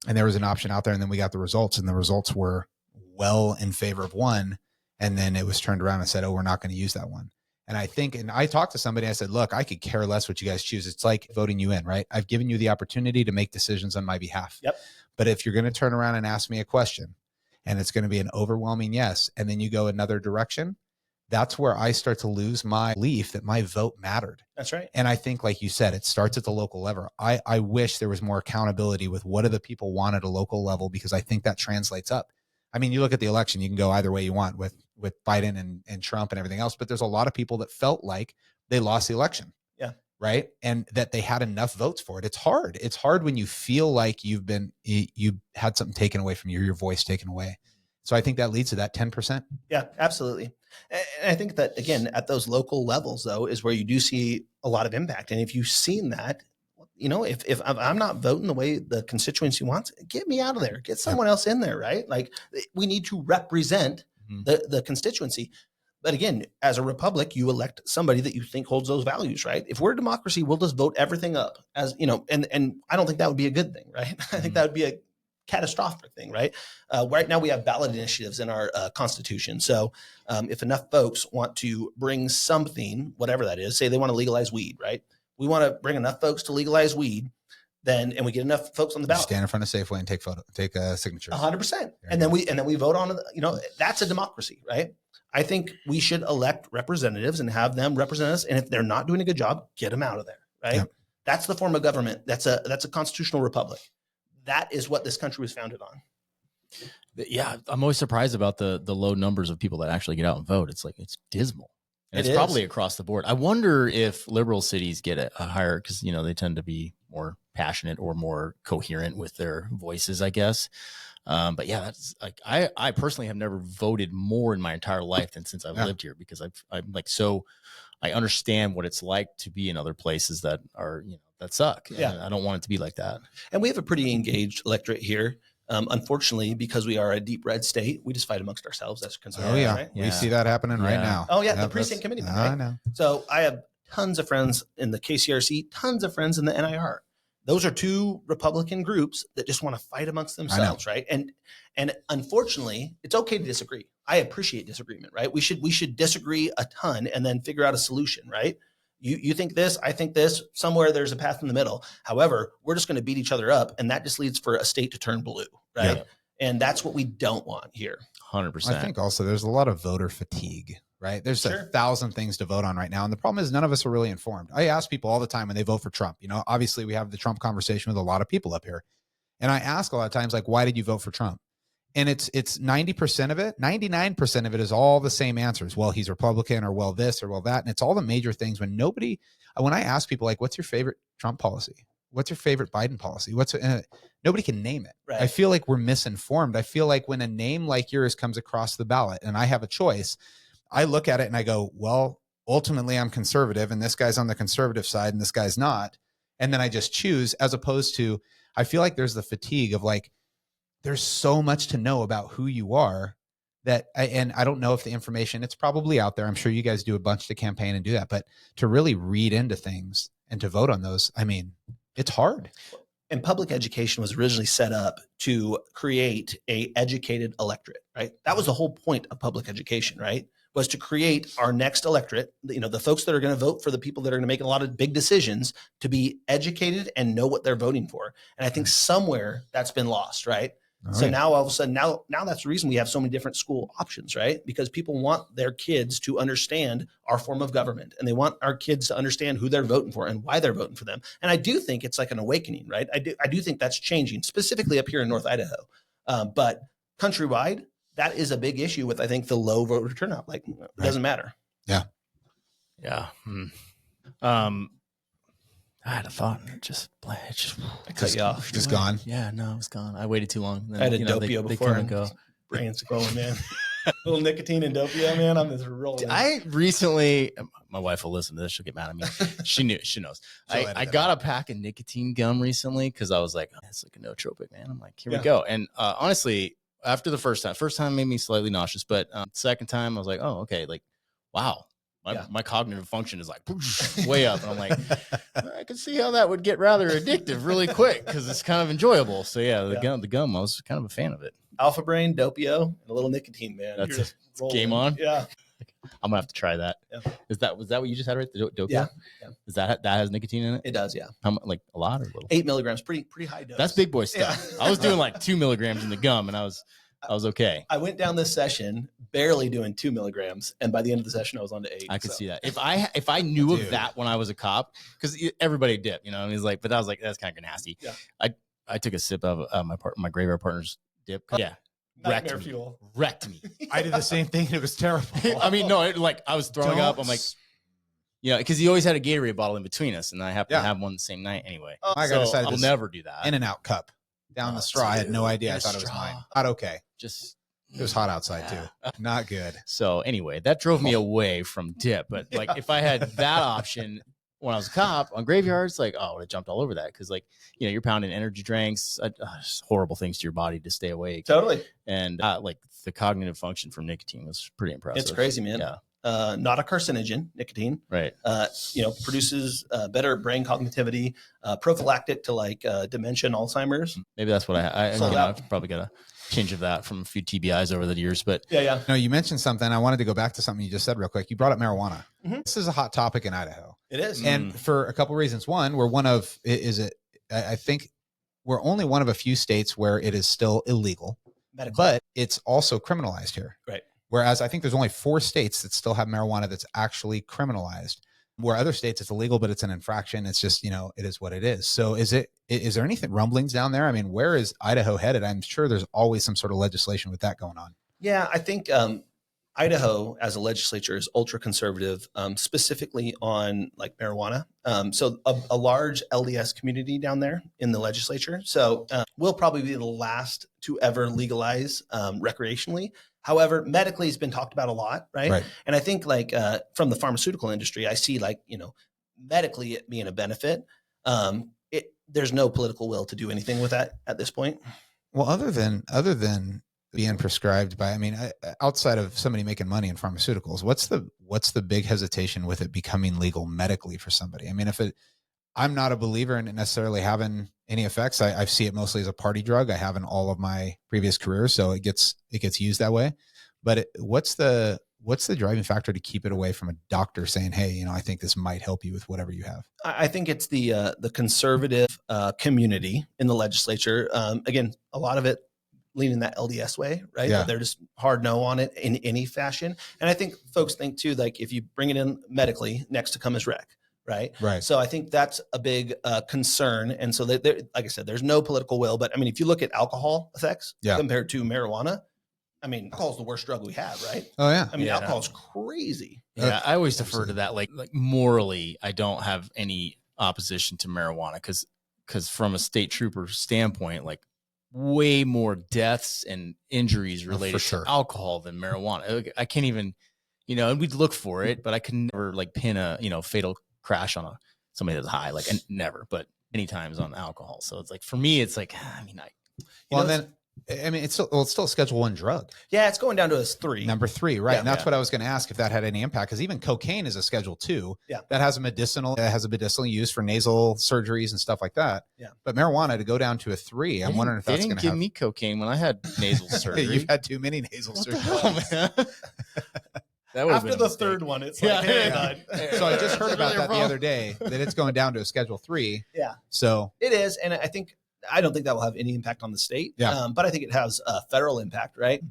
And there was an option out there, and then we got the results, and the results were well in favor of one. And then it was turned around and said, oh, we're not going to use that one. And I talked to somebody, I said, look, I could care less what you guys choose. It's like voting you in, right? I've given you the opportunity to make decisions on my behalf. Yep. But if you're going to turn around and ask me a question and it's going to be an overwhelming yes, and then you go another direction, that's where I start to lose my belief that my vote mattered. That's right. And I think, like you said, it starts at the local level. I wish there was more accountability with what do the people want at a local level, because I think that translates up. I mean, you look at the election, you can go either way you want with Biden and Trump and everything else. But there's a lot of people that felt like they lost the election. Yeah. Right. And that they had enough votes for it. It's hard. It's hard when you feel like you had something taken away from you, your voice taken away. So I think that leads to that 10%. Yeah, absolutely. And I think that, again, at those local levels, though, is where you do see a lot of impact. And if you've seen that, if I'm not voting the way the constituency wants, get me out of there. Get someone else in there, right? Like, we need to represent the constituency. But again, as a republic, you elect somebody that you think holds those values, right? If we're a democracy, we'll just vote everything up, as and I don't think that would be a good thing, right? I think that would be a catastrophic thing, right? Right now we have ballot initiatives in our Constitution. So if enough folks want to bring something, whatever that is, say they want to legalize weed, right? We want to bring enough folks to legalize weed, and we get enough folks on the ballot. Stand in front of Safeway and take signatures. 100%. And then we vote on it. That's a democracy, right? I think we should elect representatives and have them represent us. And if they're not doing a good job, get them out of there, right? Yep. That's the form of government. That's a constitutional republic. That is what this country was founded on. Yeah, I'm always surprised about the low numbers of people that actually get out and vote. It's dismal. And it's probably across the board. I wonder if liberal cities get a higher, because they tend to be more passionate or more coherent with their voices, I guess. But yeah, that's like I personally have never voted more in my entire life than since I've lived here, because I'm like, so I understand what it's like to be in other places that are, that suck. Yeah. And I don't want it to be like that. And we have a pretty engaged electorate here. Unfortunately, because we are a deep red state, we just fight amongst ourselves. That's concerned. Oh yeah. Right? We see that happening right now. Oh yeah. The precinct committee. Right? I know. So I have tons of friends in the KCRC, tons of friends in the NIR. Those are two Republican groups that just want to fight amongst themselves, right? And unfortunately, it's okay to disagree. I appreciate disagreement, right? We should disagree a ton and then figure out a solution, right? You think this, I think this. Somewhere there's a path in the middle. However, we're just going to beat each other up, and that just leads for a state to turn blue, right? Yeah. And that's what we don't want here. 100%. I think also there's a lot of voter fatigue. Right. There's 1,000 things to vote on right now. And the problem is none of us are really informed. I ask people all the time when they vote for Trump. Obviously we have the Trump conversation with a lot of people up here. And I ask a lot of times, like, why did you vote for Trump? And it's 90% of it, 99% of it is all the same answers. Well, he's Republican, or well, this, or well, that. And it's all the major things when I ask people, like, what's your favorite Trump policy? What's your favorite Biden policy? Nobody can name it. Right. I feel like we're misinformed. I feel like when a name like yours comes across the ballot and I have a choice, I look at it and I go, well, ultimately I'm conservative, and this guy's on the conservative side and this guy's not. And then I just choose, as opposed to, I feel like there's the fatigue of like, there's so much to know about who you are and I don't know if the information, it's probably out there. I'm sure you guys do a bunch to campaign and do that, but to really read into things and to vote on those, I mean, it's hard. And public education was originally set up to create a educated electorate, right? That was the whole point of public education, right? Was to create our next electorate, the folks that are going to vote for the people that are going to make a lot of big decisions, to be educated and know what they're voting for. And I think somewhere that's been lost, right? So now all of a sudden, now that's the reason we have so many different school options, right? Because people want their kids to understand our form of government, and they want our kids to understand who they're voting for and why they're voting for them. And I do think it's like an awakening, right? I do think that's changing, specifically up here in North Idaho. But countrywide, that is a big issue with, I think, the low voter turnout. Like, it doesn't matter. Yeah. Yeah. I had a thought. It just cut you off. Just gone. Yeah, no, it was gone. I waited too long. Then, I had a Doppio before. They go. Brain's going, man. A little nicotine and Doppio, man. I'm just rolling. I recently, my wife will listen to this. She'll get mad at me. She knows. I got a pack of nicotine gum recently because I was like, oh, it's like a nootropic, man. I'm like, here we go. And honestly, after the first time made me slightly nauseous, but second time I was like, oh, okay, like, wow. My cognitive function is like way up. And I'm like, I can see how that would get rather addictive really quick because it's kind of enjoyable. So yeah, the gum, I was kind of a fan of it. Alpha Brain, Doppio, and a little nicotine, man. That's game on. Yeah. I'm gonna have to try that. Yeah. Was that what you just had, right? The Doppio? Yeah. Is that has nicotine in it? It does, yeah. How much, like a lot or a little? 8 milligrams, pretty high dose. That's big boy stuff. Yeah. I was doing like 2 milligrams in the gum, and I was okay. I went down this session barely doing 2 milligrams, and by the end of the session, I was on to 8. I could see that. If I knew of that when I was a cop, because everybody dip, and he's like, but I was like, that's kind of nasty. Yeah. I took a sip of my graveyard partner's dip. Yeah. Nightmare fuel. Wrecked me. I did the same thing. And it was terrible. I mean, no, I was throwing up. I'm like, because he always had a Gatorade bottle in between us, and I happened to have one the same night anyway. My guy decided I'll never do that. In-N-Out cup down the straw. I had no idea. I thought it was mine. Not okay. It was hot outside too. Not good. So anyway, that drove me away from dip. But like, if I had that option when I was a cop on graveyards, like, I would have jumped all over that, because like, you're pounding energy drinks, just horrible things to your body to stay awake. Totally. And like the cognitive function from nicotine was pretty impressive. It's crazy, man. Yeah. Not a carcinogen, nicotine. Right. Produces better brain cognitivity, prophylactic to like dementia and Alzheimer's. Maybe that's what I've probably got a tinge of that from a few TBIs over the years, but yeah. No, you mentioned something. I wanted to go back to something you just said real quick. You brought up marijuana. Mm-hmm. This is a hot topic in Idaho. It is. And for a couple of reasons. One, I think we're only one of a few states where it is still illegal, but it's also criminalized here. Right. Whereas I think there's only 4 states that still have marijuana that's actually criminalized, where other states it's illegal, but it's an infraction. It's just, it is what it is. So is there anything rumblings down there? I mean, where is Idaho headed? I'm sure there's always some sort of legislation with that going on. Yeah, I think Idaho as a legislature is ultra conservative, specifically on like marijuana. So a large LDS community down there in the legislature. So we'll probably be the last to ever legalize recreationally. However, medically has been talked about a lot, right? And I think like from the pharmaceutical industry, I see like, medically it being a benefit. There's no political will to do anything with that at this point. Well, other than being prescribed by, outside of somebody making money in pharmaceuticals, what's the big hesitation with it becoming legal medically for somebody? I mean, I'm not a believer in it necessarily having any effects. I see it mostly as a party drug. I have in all of my previous careers, so it gets used that way. But what's the driving factor to keep it away from a doctor saying, hey, I think this might help you with whatever you have? I think it's the conservative community in the legislature. Again, a lot of it leaning that LDS way, right? Yeah. They're just hard no on it in any fashion. And I think folks think too, like if you bring it in medically, next to come is rec. Right. So I think that's a big concern. And so like I said, there's no political will, but if you look at alcohol effects compared to marijuana, alcohol is the worst drug we have, right? Oh yeah. Alcohol is crazy. Yeah. I always defer to that. Like morally, I don't have any opposition to marijuana because from a state trooper standpoint, like way more deaths and injuries related to alcohol than marijuana. I can't even, and we'd look for it, but I could never like pin a, fatal crash on somebody that's high, like never, but many times on alcohol. So it's like, for me, it's like, it's still a Schedule I drug. Yeah. It's going down to a number 3. Right. Yeah, and that's what I was going to ask, if that had any impact, because even cocaine is a Schedule II. Yeah. That has a medicinal use for nasal surgeries and stuff like that. Yeah. But marijuana to go down to a 3, I'm wondering if that's going to give me cocaine when I had nasal surgery. You've had too many nasal surgeries. After the third one, it's like, So I just heard about that the other day, that it's going down to a Schedule III. Yeah. So it is. And I don't think that will have any impact on the state. Yeah. But I think it has a federal impact, right?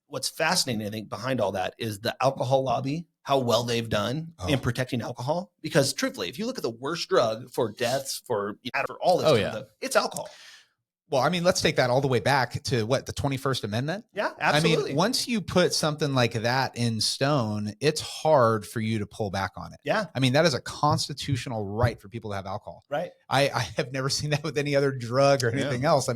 What's fascinating, I think, behind all that is the alcohol lobby, how well they've done in protecting alcohol. Because truthfully, if you look at the worst drug for deaths, for all this, it's alcohol. Well, let's take that all the way back to the 21st Amendment. Yeah, absolutely. Once you put something like that in stone, it's hard for you to pull back on it. Yeah. That is a constitutional right for people to have alcohol. Right. I have never seen that with any other drug or anything else.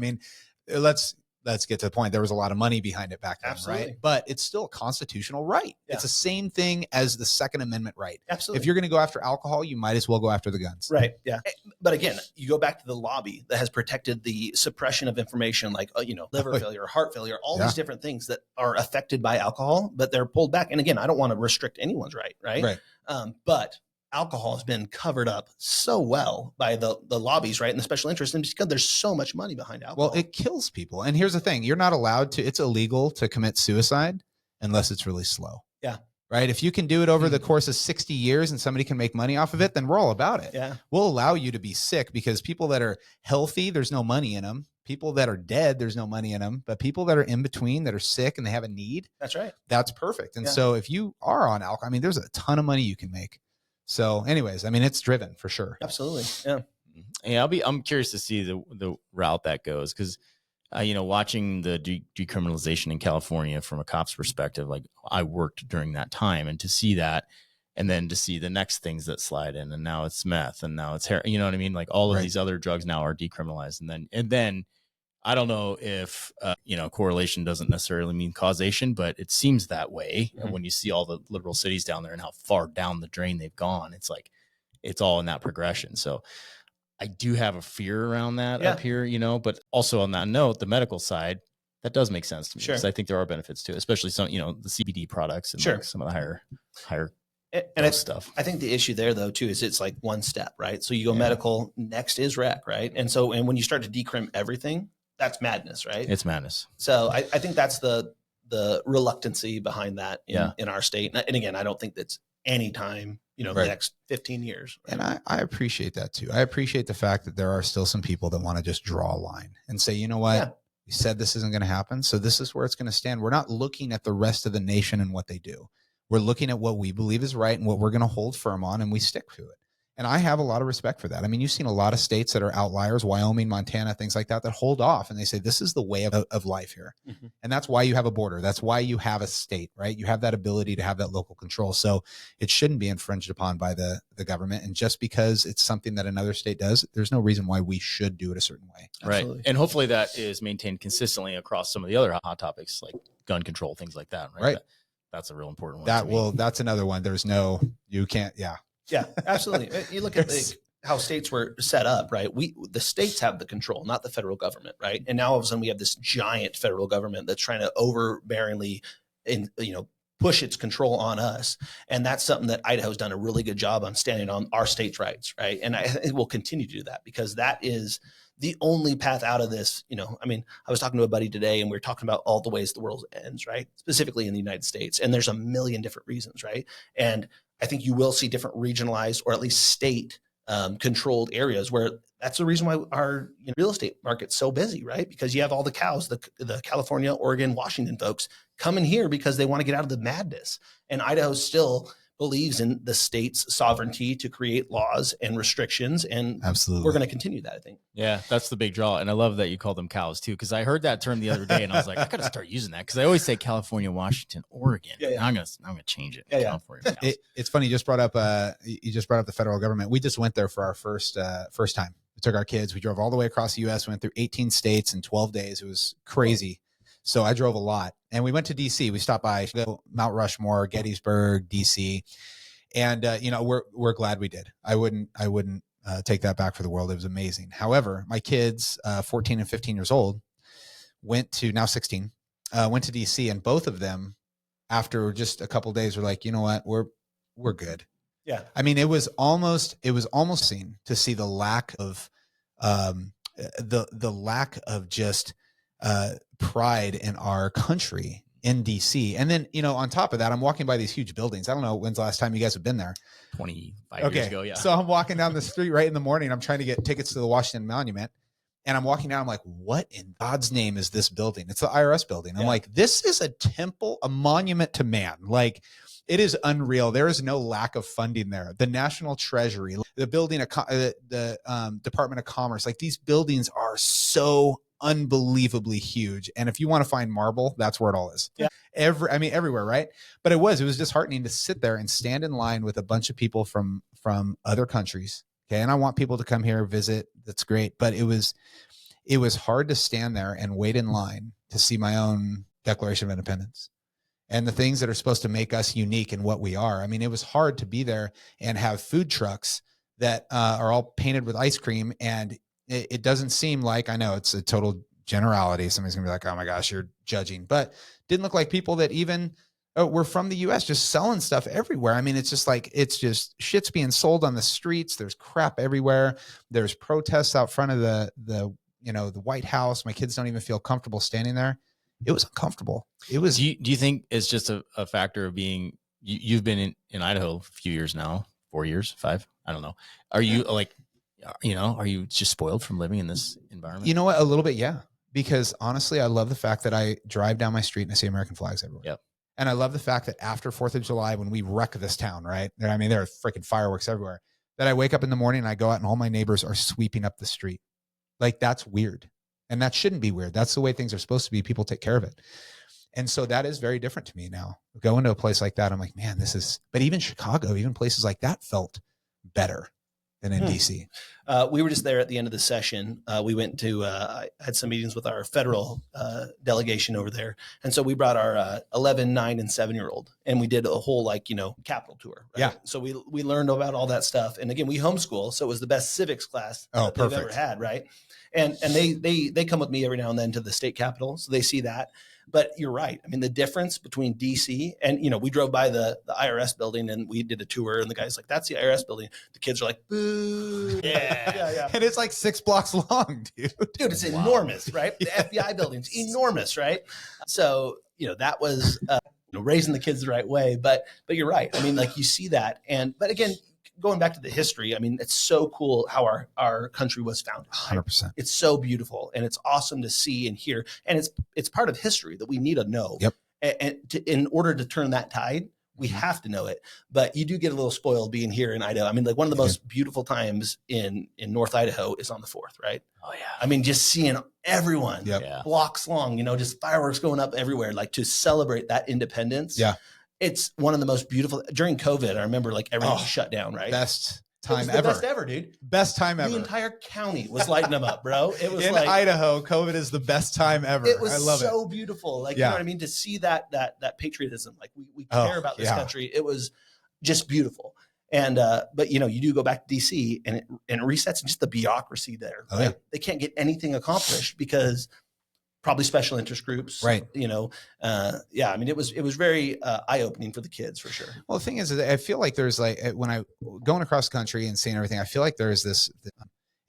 Let's get to the point. There was a lot of money behind it back then, absolutely. Right? But it's still a constitutional right. Yeah. It's the same thing as the Second Amendment right. Absolutely. If you're going to go after alcohol, you might as well go after the guns. Right. Yeah. But again, you go back to the lobby that has protected the suppression of information like, liver failure, heart failure, all these different things that are affected by alcohol, but they're pulled back. And again, I don't want to restrict anyone's right. Right. But alcohol has been covered up so well by the lobbies, right? And the special interest, and because there's so much money behind alcohol. Well, it kills people. And here's the thing. You're not allowed to, it's illegal to commit suicide unless it's really slow. Yeah. Right. If you can do it over the course of 60 years and somebody can make money off of it, then we're all about it. Yeah. We'll allow you to be sick, because people that are healthy, there's no money in them. People that are dead, there's no money in them. But people that are in between, that are sick and they have a need. That's right. That's perfect. And so if you are on alcohol, there's a ton of money you can make. So anyways, it's driven for sure. Absolutely. Yeah. Yeah. I'm curious to see the route that goes. Cause watching the decriminalization in California from a cop's perspective, like I worked during that time, and to see that, and then to see the next things that slide in, and now it's meth, and now it's hair, you know what I mean? Like all of these other drugs now are decriminalized. And then I don't know if, correlation doesn't necessarily mean causation, but it seems that way. Mm-hmm. When you see all the liberal cities down there and how far down the drain they've gone, it's like, it's all in that progression. So I do have a fear around that up here, but also on that note, the medical side, that does make sense to me. Because I think there are benefits to it, especially some, the CBD products and like some of the higher stuff. I think the issue there though, too, is it's like one step, right? So you go medical, next is rec, right? And when you start to decrim everything, that's madness, right? It's madness. So I think that's the reluctancy behind that in our state. And again, I don't think that's any time, the next 15 years. Right? And I appreciate that too. I appreciate the fact that there are still some people that want to just draw a line and say, you know what? Yeah. We said this isn't going to happen, so this is where it's going to stand. We're not looking at the rest of the nation and what they do. We're looking at what we believe is right and what we're going to hold firm on, and we stick to it. And I have a lot of respect for that. I mean, you've seen a lot of states that are outliers, Wyoming, Montana, things like that hold off and they say, this is the way of life here. Mm-hmm. And that's why you have a border. That's why you have a state, right? You have that ability to have that local control. So it shouldn't be infringed upon by the government. And just because it's something that another state does, there's no reason why we should do it a certain way. Absolutely. Right. And hopefully that is maintained consistently across some of the other hot topics like gun control, things like that. Right. That's a real important one. That's another one. You can't. Yeah. Yeah, absolutely. You look at how states were set up, right? The states have the control, not the federal government, right? And now all of a sudden we have this giant federal government that's trying to overbearingly, push its control on us. And that's something that Idaho's done a really good job on standing on our state's rights, right? And it will continue to do that because that is the only path out of this. I was talking to a buddy today and we were talking about all the ways the world ends, right? Specifically in the United States. And there's a million different reasons, right? And I think you will see different regionalized or at least state controlled areas where that's the reason why our real estate market's so busy, right? Because you have all the cows, the California, Oregon, Washington folks coming here because they want to get out of the madness. And Idaho still believes in the state's sovereignty to create laws and restrictions. And absolutely, we're going to continue that, I think. Yeah, that's the big draw. And I love that you call them cows too, because I heard that term the other day and I was like, I got to start using that because I always say California, Washington, Oregon. Yeah. I'm gonna change it. California. It's funny. You just brought up the federal government. We just went there for our first time. We took our kids. We drove all the way across the U.S. Went through 18 states in 12 days. It was crazy. So I drove a lot, and we went to DC. We stopped by Mount Rushmore, Gettysburg, DC, and we're glad we did. I wouldn't take that back for the world. It was amazing. However, my kids, 14 and 15 years old, now 16, went to DC, and both of them, after just a couple of days, were like, you know what, we're good. Yeah. I mean, it was almost seen to see the lack of the lack of just pride in our country in DC. And then, on top of that, I'm walking by these huge buildings. I don't know when's the last time you guys have been there. 25 years ago. Yeah. So I'm walking down the street right in the morning. I'm trying to get tickets to the Washington Monument. And I'm walking down. I'm like, what in God's name is this building? It's the IRS building. I'm like, this is a temple, a monument to man. Like, it is unreal. There is no lack of funding there. The National Treasury, the building, the Department of Commerce, like these buildings are so unbelievably huge. And if you want to find marble, that's where it all is. Yeah. Everywhere, right? But it was disheartening to sit there and stand in line with a bunch of people from other countries. Okay. And I want people to come here, visit. That's great. But it was hard to stand there and wait in line to see my own Declaration of Independence and the things that are supposed to make us unique in what we are. I mean, it was hard to be there and have food trucks that are all painted with ice cream. And it doesn't seem like, I know it's a total generality. Somebody's gonna be like, oh my gosh, you're judging, but didn't look like people that even were from the US just selling stuff everywhere. I mean, it's just shit's being sold on the streets. There's crap everywhere. There's protests out front of the White House. My kids don't even feel comfortable standing there. It was uncomfortable. It was. Do you think it's just a factor of being, you've been in Idaho a few years now, 4 years, 5, I don't know. Are you are you just spoiled from living in this environment? You know what? A little bit. Yeah. Because honestly, I love the fact that I drive down my street and I see American flags everywhere. Yep. And I love the fact that after 4th of July, when we wreck this town, right? There are freaking fireworks everywhere, that I wake up in the morning and I go out and all my neighbors are sweeping up the street. Like, that's weird. And that shouldn't be weird. That's the way things are supposed to be. People take care of it. And so that is very different to me now. Going to a place like that, I'm like, man, but even Chicago, even places like that felt better than in DC. We were just there at the end of the session. We went to, I had some meetings with our federal delegation over there. And so we brought our 11, 9, and 7-year-old, and we did a whole Capitol tour. Right? Yeah. So we learned about all that stuff. And again, we homeschool. So it was the best civics class that they've ever had. Right. And they come with me every now and then to the state capitol. So they see that. But you're right. I mean, the difference between DC and, we drove by the IRS building and we did a tour, and the guy's like, that's the IRS building. The kids are like, boo. Yeah. And it's like 6 blocks long, dude. Dude, it's enormous, right? The FBI building's enormous, right? So, that was raising the kids the right way. But you're right. I mean, you see that. But again, going back to the history, I mean, it's so cool how our country was founded. 100%. It's so beautiful, and it's awesome to see and hear. And it's part of history that we need to know. Yep. And in order to turn that tide, we have to know it. But you do get a little spoiled being here in Idaho. I mean, one of the most beautiful times in North Idaho is on the 4th, right? Oh yeah. I mean, just seeing everyone blocks long, just fireworks going up everywhere, to celebrate that independence. Yeah. It's one of the most beautiful. During COVID, I remember everything was shut down, right? Best time ever. Best ever, dude. Best time ever. The entire county was lighting them up, bro. It was in Idaho, COVID is the best time ever. It was I love so beautiful. You know what I mean? To see that patriotism, we care about this country. It was just beautiful. And but you do go back to DC and it resets just the bureaucracy there. Oh, yeah. They can't get anything accomplished because probably special interest groups, right? I mean, it was very eye-opening for the kids, for sure. Well, the thing is, I feel like there's when I going across country and seeing everything, I feel like there's this.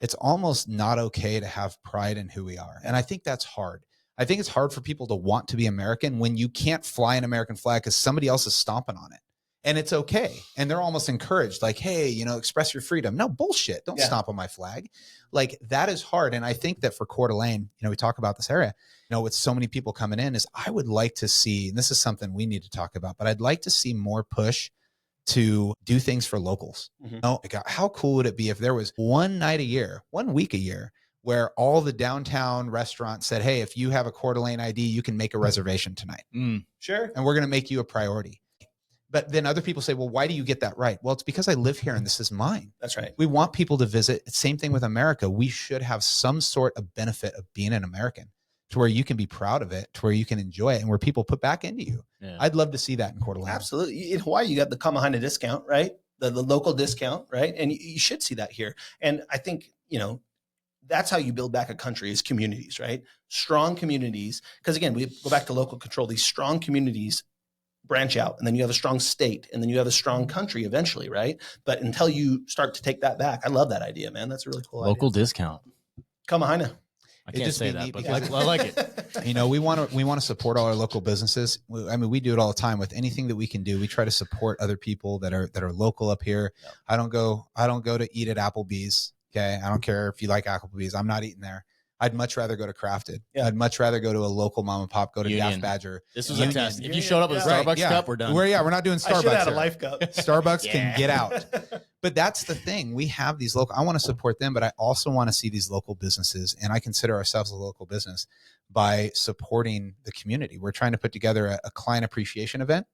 It's almost not okay to have pride in who we are, and I think that's hard. I think it's hard for people to want to be American when you can't fly an American flag because somebody else is stomping on it. And it's okay. And they're almost encouraged, hey, express your freedom. No, bullshit. Don't stomp on my flag. That is hard. And I think that for Coeur d'Alene, we talk about this area, with so many people coming in, is I would like to see, and this is something we need to talk about, but I'd like to see more push to do things for locals. Mm-hmm. How cool would it be if there was one night a year, 1 week a year, where all the downtown restaurants said, hey, if you have a Coeur d'Alene ID, you can make a reservation tonight. Sure. And we're going to make you a priority. But then other people say, well, why do you get that right? Well, it's because I live here and this is mine. That's right. We want people to visit. Same thing with America. We should have some sort of benefit of being an American to where you can be proud of it, to where you can enjoy it, and where people put back into you. Yeah. I'd love to see that in Coeur d'Alene. Absolutely. In Hawaii, you got the Kamahana discount, right? The local discount, right? And you should see that here. And I think, that's how you build back a country, is communities, right? Strong communities. Because again, we go back to local control. These strong communities branch out, and then you have a strong state, and then you have a strong country eventually, right? But until you start to take that back, I love that idea, man. That's a really cool local idea. Discount. Kamahana. I can't say that, but I like it. We want to support all our local businesses. We do it all the time with anything that we can do. We try to support other people that are local up here. Yep. I don't go to eat at Applebee's. Okay. I don't care if you like Applebee's. I'm not eating there. I'd much rather go to Crafted. Yeah. I'd much rather go to a local mom and pop, go to Gaff Badger. This was a test. If you showed up with a Starbucks cup, we're done. We're not doing Starbucks. I should have had a life cup. Starbucks can get out. But that's the thing. We have these local, I want to support them, but I also want to see these local businesses. And I consider ourselves a local business by supporting the community. We're trying to put together a client appreciation event,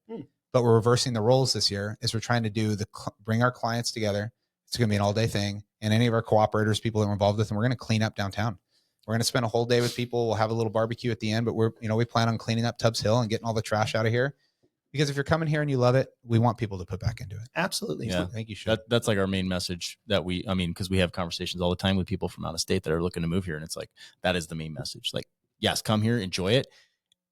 but we're reversing the roles this year as we're trying to do bring our clients together. It's going to be an all day thing. And any of our cooperators, people that we're involved with, and we're going to clean up downtown. We're going to spend a whole day with people. We'll have a little barbecue at the end, but we plan on cleaning up Tubbs Hill and getting all the trash out of here. Because if you're coming here and you love it, we want people to put back into it. Absolutely. Yeah. I think you should. That's our main message because we have conversations all the time with people from out of state that are looking to move here. And it's that is the main message. Yes, come here, enjoy it,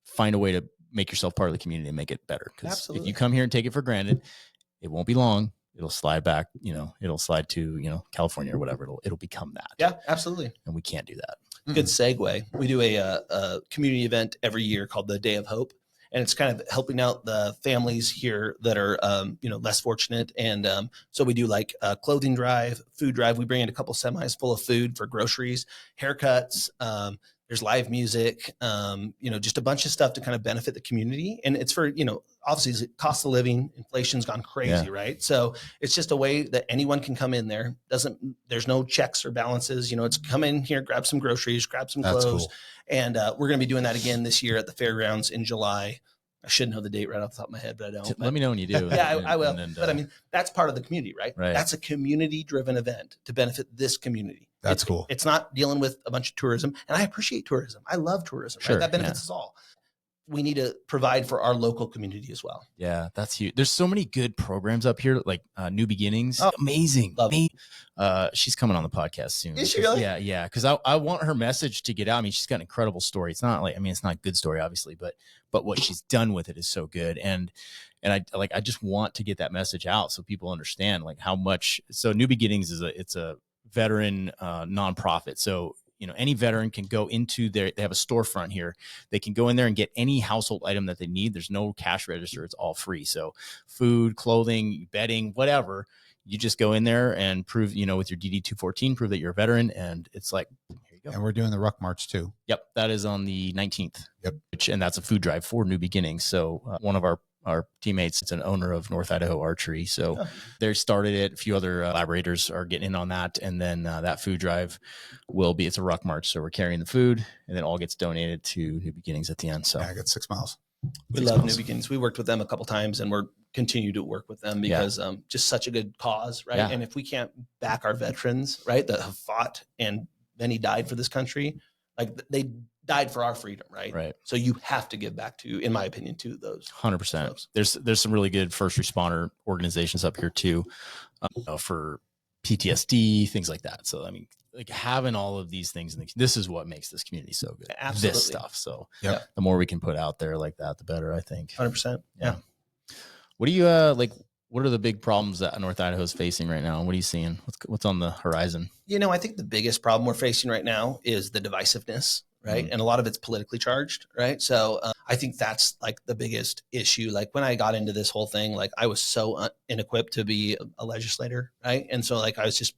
find a way to make yourself part of the community and make it better. Because if you come here and take it for granted, it won't be long. It'll slide back, it'll slide to, California or whatever. It'll become that. Yeah, absolutely. And we can't do that. Good segue. We do a community event every year called the Day of Hope. And it's kind of helping out the families here that are, less fortunate. And so we do a clothing drive, food drive. We bring in a couple semis full of food for groceries, haircuts, There's live music, just a bunch of stuff to kind of benefit the community. And it's for, obviously cost of living, inflation's gone crazy, right? So it's just a way that anyone can come in there. There's no checks or balances, it's come in here, grab some groceries, grab some clothes. Cool. And we're going to be doing that again this year at the fairgrounds in July. I should know the date right off the top of my head, but I don't. Let me know when you do. Yeah, I will. But I mean, that's part of the community, right? Right. That's a community-driven event to benefit this community. That's cool. It's not dealing with a bunch of tourism. And I appreciate tourism. I love tourism. Sure, right? That benefits us all. We need to provide for our local community as well. Yeah, that's huge. There's so many good programs up here, like New Beginnings. Oh, amazing. She's coming on the podcast soon. Is she really? Yeah. Because I want her message to get out. I mean, she's got an incredible story. It's not it's not a good story, obviously, but what she's done with it is so good. And I just want to get that message out so people understand like how much. So New Beginnings it's a veteran nonprofit. So any veteran can go into they have a storefront here. They can go in there and get any household item that they need. There's no cash register. It's all free. So food, clothing, bedding, whatever, you just go in there and prove, with your DD 214, prove that you're a veteran. And it's like, here you go. And we're doing the Ruck March too. Yep. That is on the 19th. Yep. And that's a food drive for New Beginnings. So one of our teammates, it's an owner of North Idaho Archery. So they started it. A few other collaborators are getting in on that. And then that food drive it's a Ruck March. So we're carrying the food and then all gets donated to New Beginnings at the end. So I got 6 miles. We love New Beginnings. We worked with them a couple times and we're continue to work with them because just such a good cause. Right. Yeah. And if we can't back our veterans, right, that have fought and many died for this country, like they died for our freedom, right? Right. So you have to give back to, in my opinion, to those 100%. folks. There's some really good first responder organizations up here too, for PTSD, things like that. So I mean, like having all of these things, this is what makes this community so good. Absolutely. This stuff. So the more we can put out there like that, the better. I think. 100%. Yeah. What do you What are the big problems that North Idaho is facing right now? What are you seeing? What's on the horizon? I think the biggest problem we're facing right now is the divisiveness, right? Mm-hmm. And a lot of it's politically charged, right? So I think that's like the biggest issue. Like when I got into this whole thing, like I was so inequipped to be a legislator, right? And so like I was just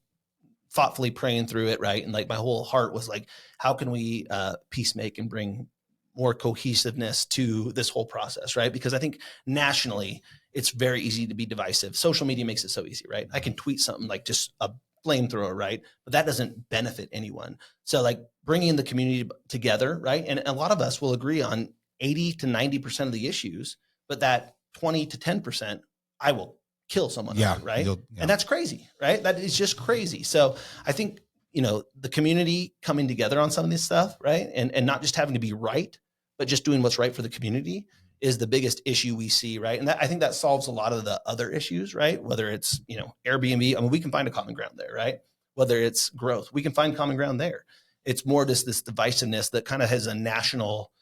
thoughtfully praying through it, right? And like my whole heart was like, how can we peacemake and bring more cohesiveness to this whole process, right? Because I think nationally, it's very easy to be divisive. Social media makes it so easy, right? I can tweet something like just a flamethrower, right? But that doesn't benefit anyone. So like bringing the community together, right? And a lot of us will agree on 80 to 90% of the issues, but that 20 to 10%, I will kill someone, right? And that's crazy, right? That is just crazy. So I think, the community coming together on some of this stuff, right? And not just having to be right, but just doing what's right for the community is the biggest issue we see, right? And I think that solves a lot of the other issues, right? Whether it's, Airbnb, I mean, we can find a common ground there, right? Whether it's growth, we can find common ground there. It's more just this divisiveness that kind of has a national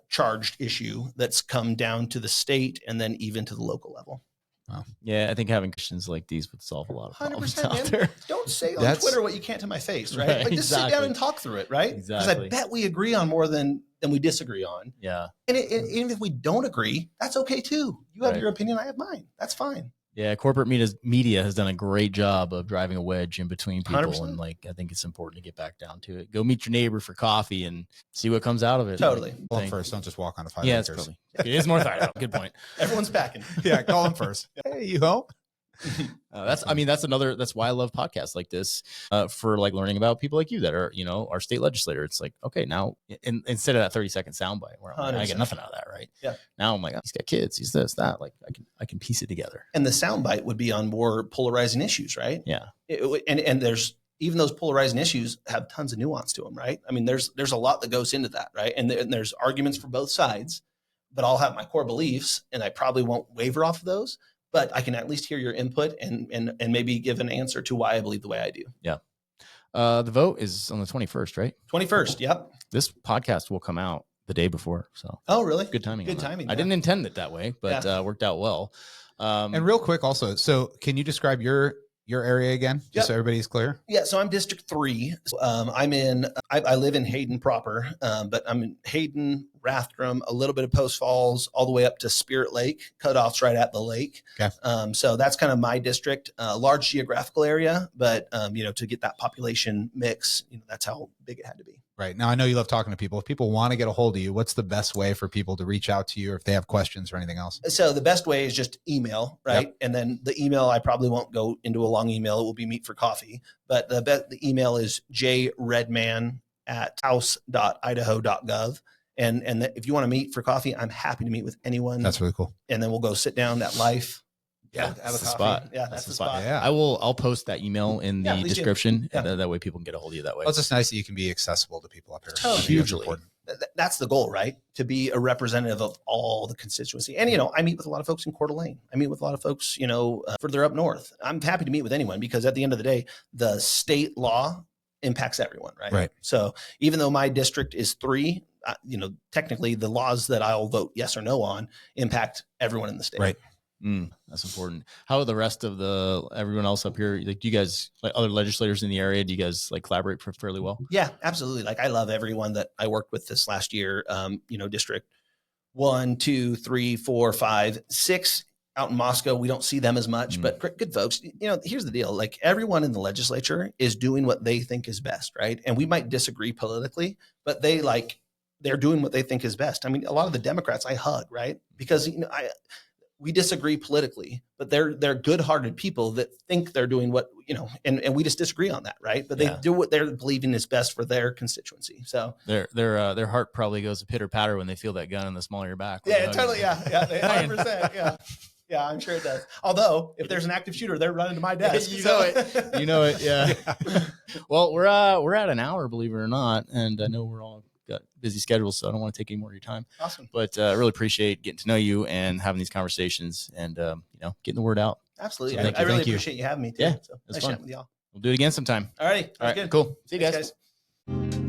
charged issue that's come down to the state and then even to the local level. Wow. Yeah, I think having questions like these would solve a lot of problems out there. Don't say on Twitter what you can't to my face, right? Like just sit down and talk through it, right? Because I bet we agree on more than we disagree on. Yeah. And even if we don't agree, that's okay too. You have your opinion, I have mine. That's fine. Yeah, corporate media has done a great job of driving a wedge in between people. 100%. And I think it's important to get back down to it. Go meet your neighbor for coffee and see what comes out of it. Totally. Call them first. Don't just walk on the 5 acres. It is North Idaho. Good point. Everyone's packing. Yeah, call them first. Hey, you home? That's why I love podcasts like this, for like learning about people like you that are, our state legislator. It's like, okay, now instead of that 30-second soundbite where I get nothing out of that. Right. Yeah. Now I'm like, oh, he's got kids, he's this, that, like I can piece it together. And the soundbite would be on more polarizing issues. Right. Yeah. And there's, even those polarizing issues have tons of nuance to them. Right. I mean, there's a lot that goes into that. Right. And there's arguments for both sides, but I'll have my core beliefs and I probably won't waver off of those. But I can at least hear your input and maybe give an answer to why I believe the way I do. Yeah. The vote is on the 21st, right? 21st. Yep. This podcast will come out the day before. So. Oh, really? Good timing. Good timing. Yeah. I didn't intend it that way, but worked out well. And real quick also, so can you describe your area again, just so everybody's clear? Yeah. So I'm District 3. I live in Hayden proper, but I'm in Hayden, Rathdrum, a little bit of Post Falls, all the way up to Spirit Lake, cutoffs right at the lake. Okay. So that's kind of my district, large geographical area, but to get that population mix, that's how big it had to be. Right. Now, I know you love talking to people. If people want to get a hold of you, what's the best way for people to reach out to you, or if they have questions or anything else? So the best way is just email, right? Yep. And then the email, I probably won't go into a long email. It will be meet for coffee. But the email is jredman@house.idaho.gov. And if you want to meet for coffee, I'm happy to meet with anyone. That's really cool. And then we'll go sit down at Life. Yeah, have a the coffee. spot. Yeah, that's the spot. Yeah. I'll post that email in the description. Yeah. And that way people can get a hold of you that way. Well, it's just nice that you can be accessible to people up here. Totally. Hugely. That's the goal, right? To be a representative of all the constituency. And, I meet with a lot of folks in Coeur d'Alene. I meet with a lot of folks, further up north. I'm happy to meet with anyone because at the end of the day, the state law impacts everyone, right? Right. So even though my district is 3, technically the laws that I'll vote yes or no on impact everyone in the state. Right. That's important. How are the rest of everyone else up here? Like, do you guys, like other legislators in the area, do you guys like collaborate fairly well? Yeah, absolutely. Like I love everyone that I worked with this last year. District 1, 2, 3, 4, 5, 6 out in Moscow. We don't see them as much, but good folks. Here's the deal. Like everyone in the legislature is doing what they think is best, right? And we might disagree politically, but they're doing what they think is best. I mean, a lot of the Democrats I hug, right? Because we disagree politically, but they're good-hearted people that think they're doing what, and we just disagree on that, right? But they do what they're believing is best for their constituency. So their heart probably goes pitter patter when they feel that gun in the small of your back. Yeah, totally. Yeah, 100%. Yeah. Yeah, I'm sure it does. Although if there's an active shooter, they're running to my desk. You know it. Yeah. Well, we're at an hour, believe it or not. And I know we're all got busy schedules, so I don't want to take any more of your time. Awesome. But I really appreciate getting to know you and having these conversations and, getting the word out. Absolutely. So I really appreciate you having me too. Yeah, So it's nice fun. chatting with y'all. We'll do it again sometime. All right. All right. Good. Cool. See you Thanks, guys.